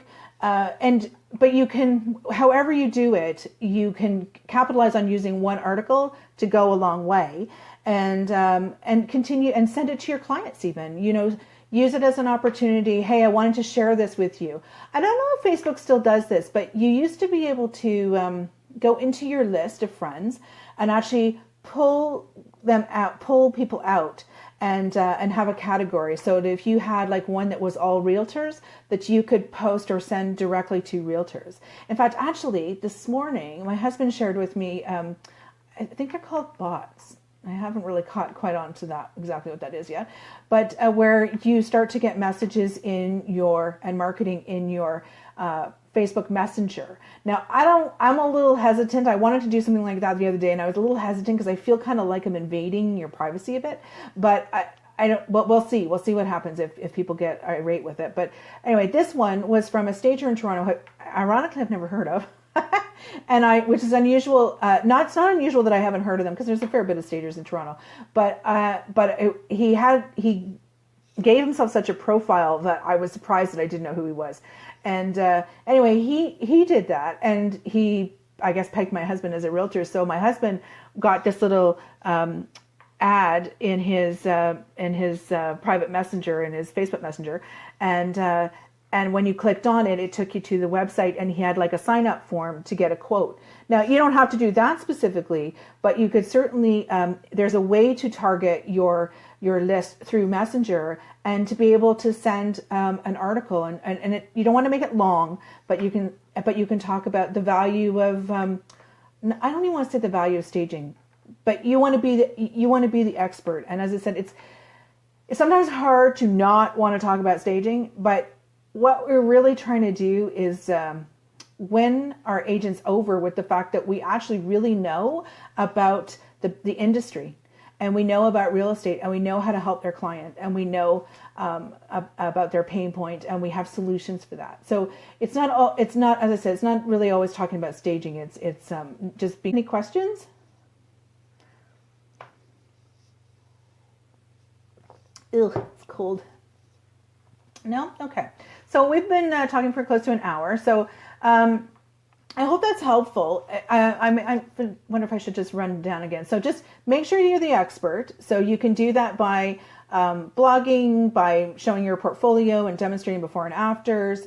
But you can, however you do it, you can capitalize on using one article to go a long way, and continue and send it to your clients even. Use it as an opportunity. Hey, I wanted to share this with you. I don't know if Facebook still does this, but you used to be able to go into your list of friends and actually pull people out. And have a category, so that if you had like one that was all realtors, that you could post or send directly to realtors. In fact, actually, this morning, my husband shared with me, I think they're called bots. I haven't really caught quite on to that, exactly what that is yet, but where you start to get messages and marketing in your Facebook Messenger. Now, I'm a little hesitant. I wanted to do something like that the other day, and I was a little hesitant because I feel kind of like I'm invading your privacy a bit, but I don't, well, we'll see what happens if people get irate with it. But anyway, this one was from a stager in Toronto, who, ironically, I've never heard of. Which is unusual. It's not unusual that I haven't heard of them, because there's a fair bit of stagers in Toronto, but he gave himself such a profile that I was surprised that I didn't know who he was. And anyway, he did that, and he, I guess, pegged my husband as a realtor. So my husband got this little ad in his private messenger, in his Facebook Messenger, and when you clicked on it, it took you to the website, and he had like a sign up form to get a quote. Now, you don't have to do that specifically, but you could certainly, there's a way to target your list through Messenger and to be able to send an article, and you don't want to make it long, but you can talk about the value of, I don't even want to say the value of staging, but you want to be the expert. And as I said, it's sometimes hard to not want to talk about staging, but what we're really trying to do is win our agents over with the fact that we actually really know about the industry, and we know about real estate, and we know how to help their client, and we know about their pain point, and we have solutions for that. So it's not, as I said, it's not really always talking about staging. It's just being. Any questions? Ugh, it's cold. No? Okay. So we've been talking for close to an hour. So I hope that's helpful. I wonder if I should just run down again. So just make sure you're the expert. So you can do that by blogging, by showing your portfolio and demonstrating before and afters.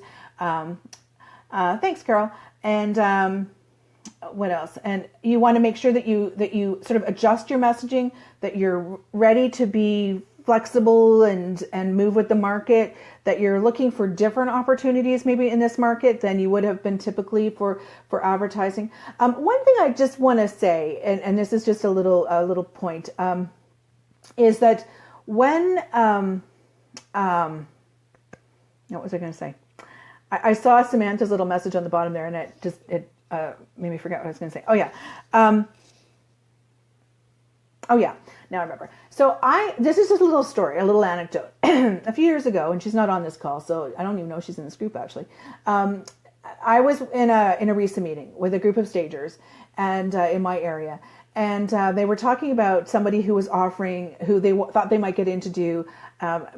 Thanks, Carol. And what else? And you want to make sure that you sort of adjust your messaging, that you're ready to be flexible and move with the market, that you're looking for different opportunities maybe in this market than you would have been typically for advertising. One thing I just want to say, and this is just a little point, is that when What was I going to say? I saw Samantha's little message on the bottom there, and it made me forget what I was going to say. Oh yeah. Oh yeah, now I remember. So this is just a little story, a little anecdote. A few years ago, and she's not on this call, so I don't even know if she's in this group actually. I was in a RISA meeting with a group of stagers, and in my area, and they were talking about somebody who was offering, who they thought they might get in to do,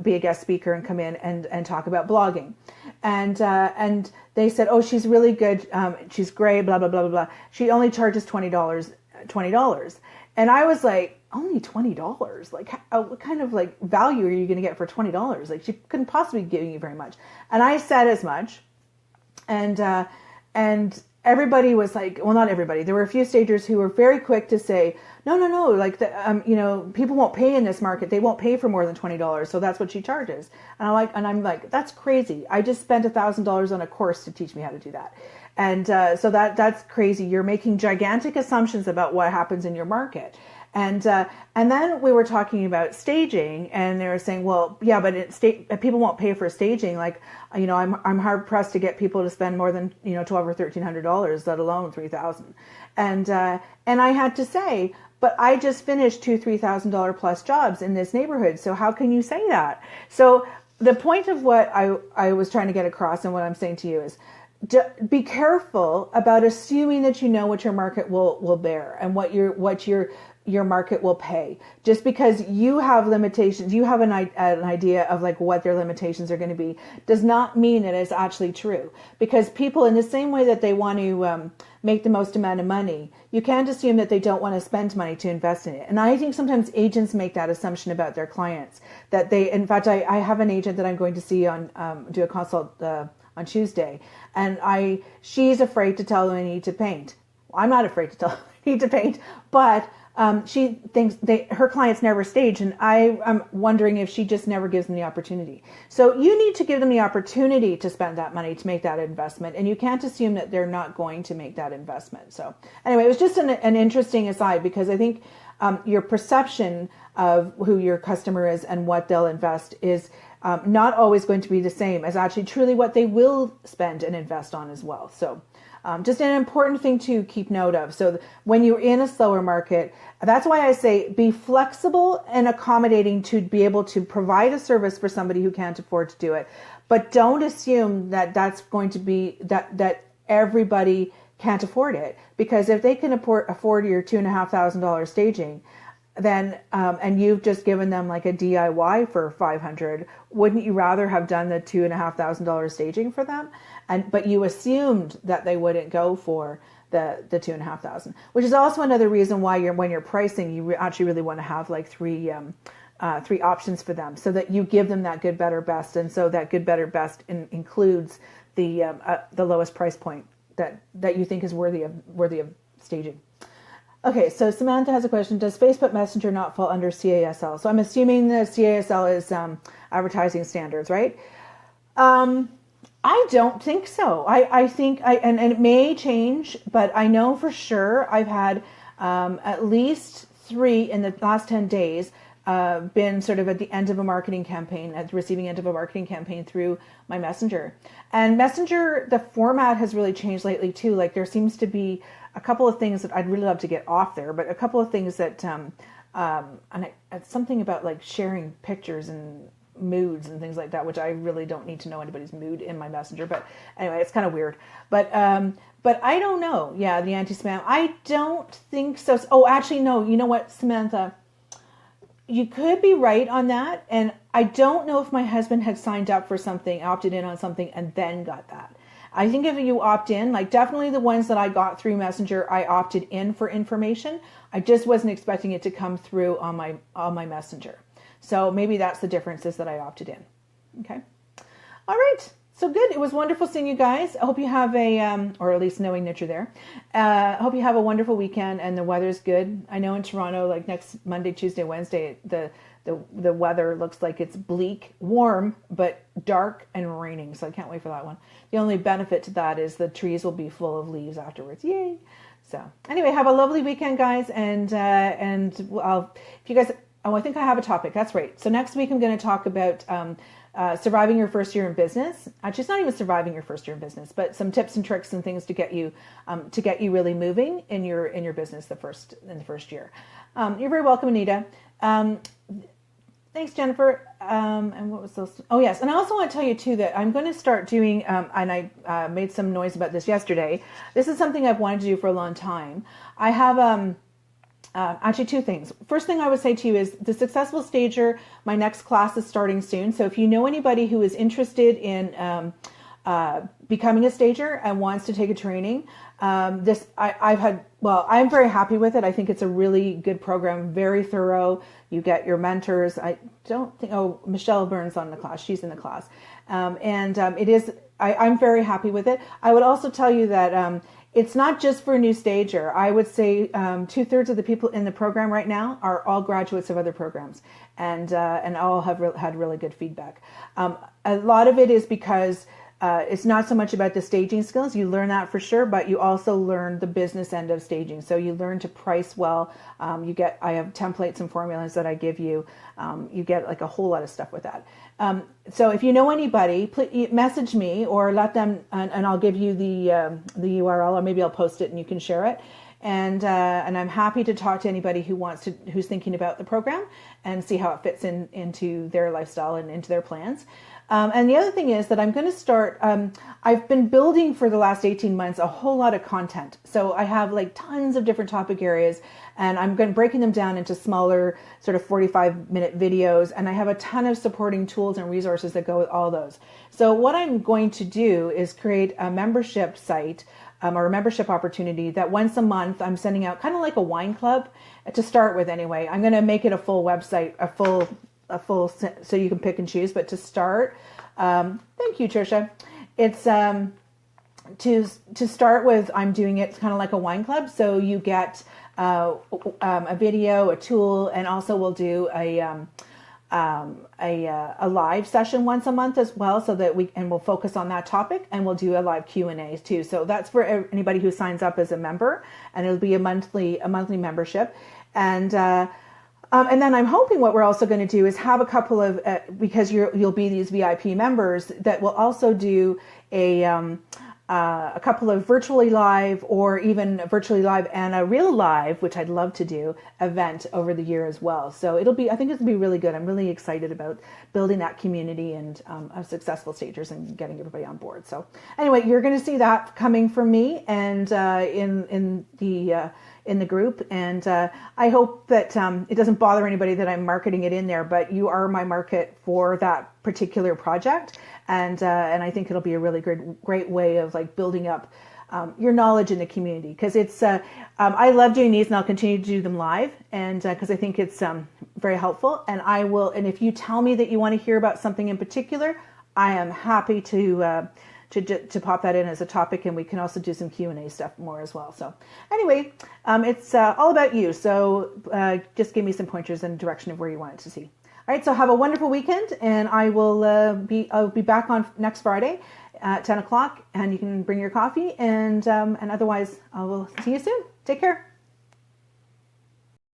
be a guest speaker and come in and talk about blogging, and they said, oh, she's really good, she's great, blah blah blah blah blah. She only charges $20. And I was like, only $20? Like, what kind of like value are you going to get for $20? Like, she couldn't possibly be giving you very much. And I said as much, and everybody was like, well, not everybody. There were a few stagers who were very quick to say, no, like people won't pay in this market. They won't pay for more than $20, so that's what she charges. And I'm like, that's crazy. I just spent $1,000 on a course to teach me how to do that. And so that's crazy. You're making gigantic assumptions about what happens in your market. And then we were talking about staging, and they were saying, well, yeah, but people won't pay for staging. Like, I'm hard pressed to get people to spend more than $1,200 or $1,300, let alone $3,000. And I had to say, but I just finished $2,000-$3,000 plus jobs in this neighborhood. So how can you say that? So the point of what I was trying to get across, and what I'm saying to you is, be careful about assuming that you know what your market will bear and what your market will pay. Just because you have limitations, you have an idea of like what their limitations are going to be, does not mean it is actually true. Because people, in the same way that they want to make the most amount of money, you can't assume that they don't want to spend money to invest in it. And I think sometimes agents make that assumption about their clients. That they, in fact, I have an agent that I'm going to see do a consult on Tuesday, and she's afraid to tell them they need to paint. Well, I'm not afraid to tell them they need to paint, but she thinks her clients never stage, and I'm wondering if she just never gives them the opportunity. So you need to give them the opportunity to spend that money, to make that investment, and you can't assume that they're not going to make that investment. So anyway, it was just an interesting aside, because I think your perception of who your customer is and what they'll invest is not always going to be the same as actually truly what they will spend and invest on as well. So just an important thing to keep note of. So when you're in a slower market, that's why I say be flexible and accommodating to be able to provide a service for somebody who can't afford to do it. But don't assume that that's going to be that everybody can't afford it. Because if they can afford your $2,500 staging, then and you've just given them like a DIY for $500, wouldn't you rather have done the $2,500 staging for them? But you assumed that they wouldn't go for the $2,500, which is also another reason why when you're pricing, you actually really want to have like three options for them, so that you give them that good, better, best, and so that good, better, best includes the lowest price point that you think is worthy of staging. Okay, so Samantha has a question. Does Facebook Messenger not fall under CASL? So I'm assuming that CASL is advertising standards, right? I don't think so. I think, and it may change, but I know for sure I've had at least 3 in the last 10 days been sort of at the end of a marketing campaign, at the receiving end of a marketing campaign through my Messenger. And Messenger, the format has really changed lately too. Like there seems to be a couple of things that I'd really love to get off there, but a couple of things that, it's something about like sharing pictures and moods and things like that, which I really don't need to know anybody's mood in my Messenger. But anyway, it's kind of weird. But I don't know. Yeah, the anti-spam. I don't think so. Oh, actually, no. You know what, Samantha? You could be right on that. And I don't know if my husband had signed up for something, opted in on something, and then got that. I think if you opt in, like definitely the ones that I got through Messenger, I opted in for information. I just wasn't expecting it to come through on my Messenger. So maybe that's the difference, is that I opted in. Okay. All right. So good. It was wonderful seeing you guys. I hope you have or at least knowing that you're there. I hope you have a wonderful weekend and the weather's good. I know in Toronto, like next Monday, Tuesday, Wednesday, the weather looks like it's bleak, warm, but dark and raining. So I can't wait for that one. The only benefit to that is the trees will be full of leaves afterwards. Yay. So anyway, have a lovely weekend, guys. And if you guys, oh, I think I have a topic. That's right. So next week I'm going to talk about surviving your first year in business. Actually, it's not even surviving your first year in business, but some tips and tricks and things to get you really moving in your business in the first year. You're very welcome, Anita. Thanks, Jennifer. And what was those? Oh, yes. And I also want to tell you, too, that I'm going to start doing, and I made some noise about this yesterday. This is something I've wanted to do for a long time. I have actually two things. First thing I would say to you is the Successful Stager, my next class is starting soon. So if you know anybody who is interested in becoming a stager and wants to take a training, I'm very happy with it. I think it's a really good program, very thorough. You get your mentors. I don't think, Michelle Burns on the class. She's in the class. I'm very happy with it. I would also tell you that it's not just for a new stager. I would say 2/3 of the people in the program right now are all graduates of other programs, and all have had really good feedback. A lot of it is because it's not so much about the staging skills. You learn that for sure, but you also learn the business end of staging. So you learn to price well. I have templates and formulas that I give you. You get like a whole lot of stuff with that. So if you know anybody, please message me or let them, and I'll give you the URL, or maybe I'll post it and you can share it. And I'm happy to talk to anybody who's thinking about the program and see how it fits into their lifestyle and into their plans. And the other thing is that I'm going to start, I've been building for the last 18 months a whole lot of content. So I have like tons of different topic areas, and I'm breaking them down into smaller sort of 45-minute videos. And I have a ton of supporting tools and resources that go with all those. So what I'm going to do is create a membership site or a membership opportunity that once a month I'm sending out, kind of like a wine club to start with anyway. I'm going to make it a full website, a full, so you can pick and choose. But to start, thank you, Tricia. It's to start with, I'm doing it kind of like a wine club. So you get a video, a tool, and also we'll do a live session once a month as well, so that we'll focus on that topic, and we'll do a live Q&A too. So that's for anybody who signs up as a member, and it'll be a monthly membership. And then I'm hoping what we're also going to do is have a couple of, because you'll be these VIP members, that will also do a couple of virtually live, or even virtually live and a real live, which I'd love to do, event over the year as well. So I think it'll be really good. I'm really excited about building that community and of successful stagers and getting everybody on board. So anyway, you're going to see that coming from me and in the group, and I hope that it doesn't bother anybody that I'm marketing it in there, but you are my market for that particular project, and I think it'll be a really great way of like building up your knowledge in the community, because it's I love doing these, and I'll continue to do them live, and because I think it's very helpful. And if you tell me that you want to hear about something in particular, I am happy to pop that in as a topic, and we can also do some Q&A stuff more as well. So anyway, it's all about you. So just give me some pointers in the direction of where you want it to see. All right, so have a wonderful weekend, and I'll be back on next Friday at 10 o'clock, and you can bring your coffee, and otherwise I will see you soon. Take care.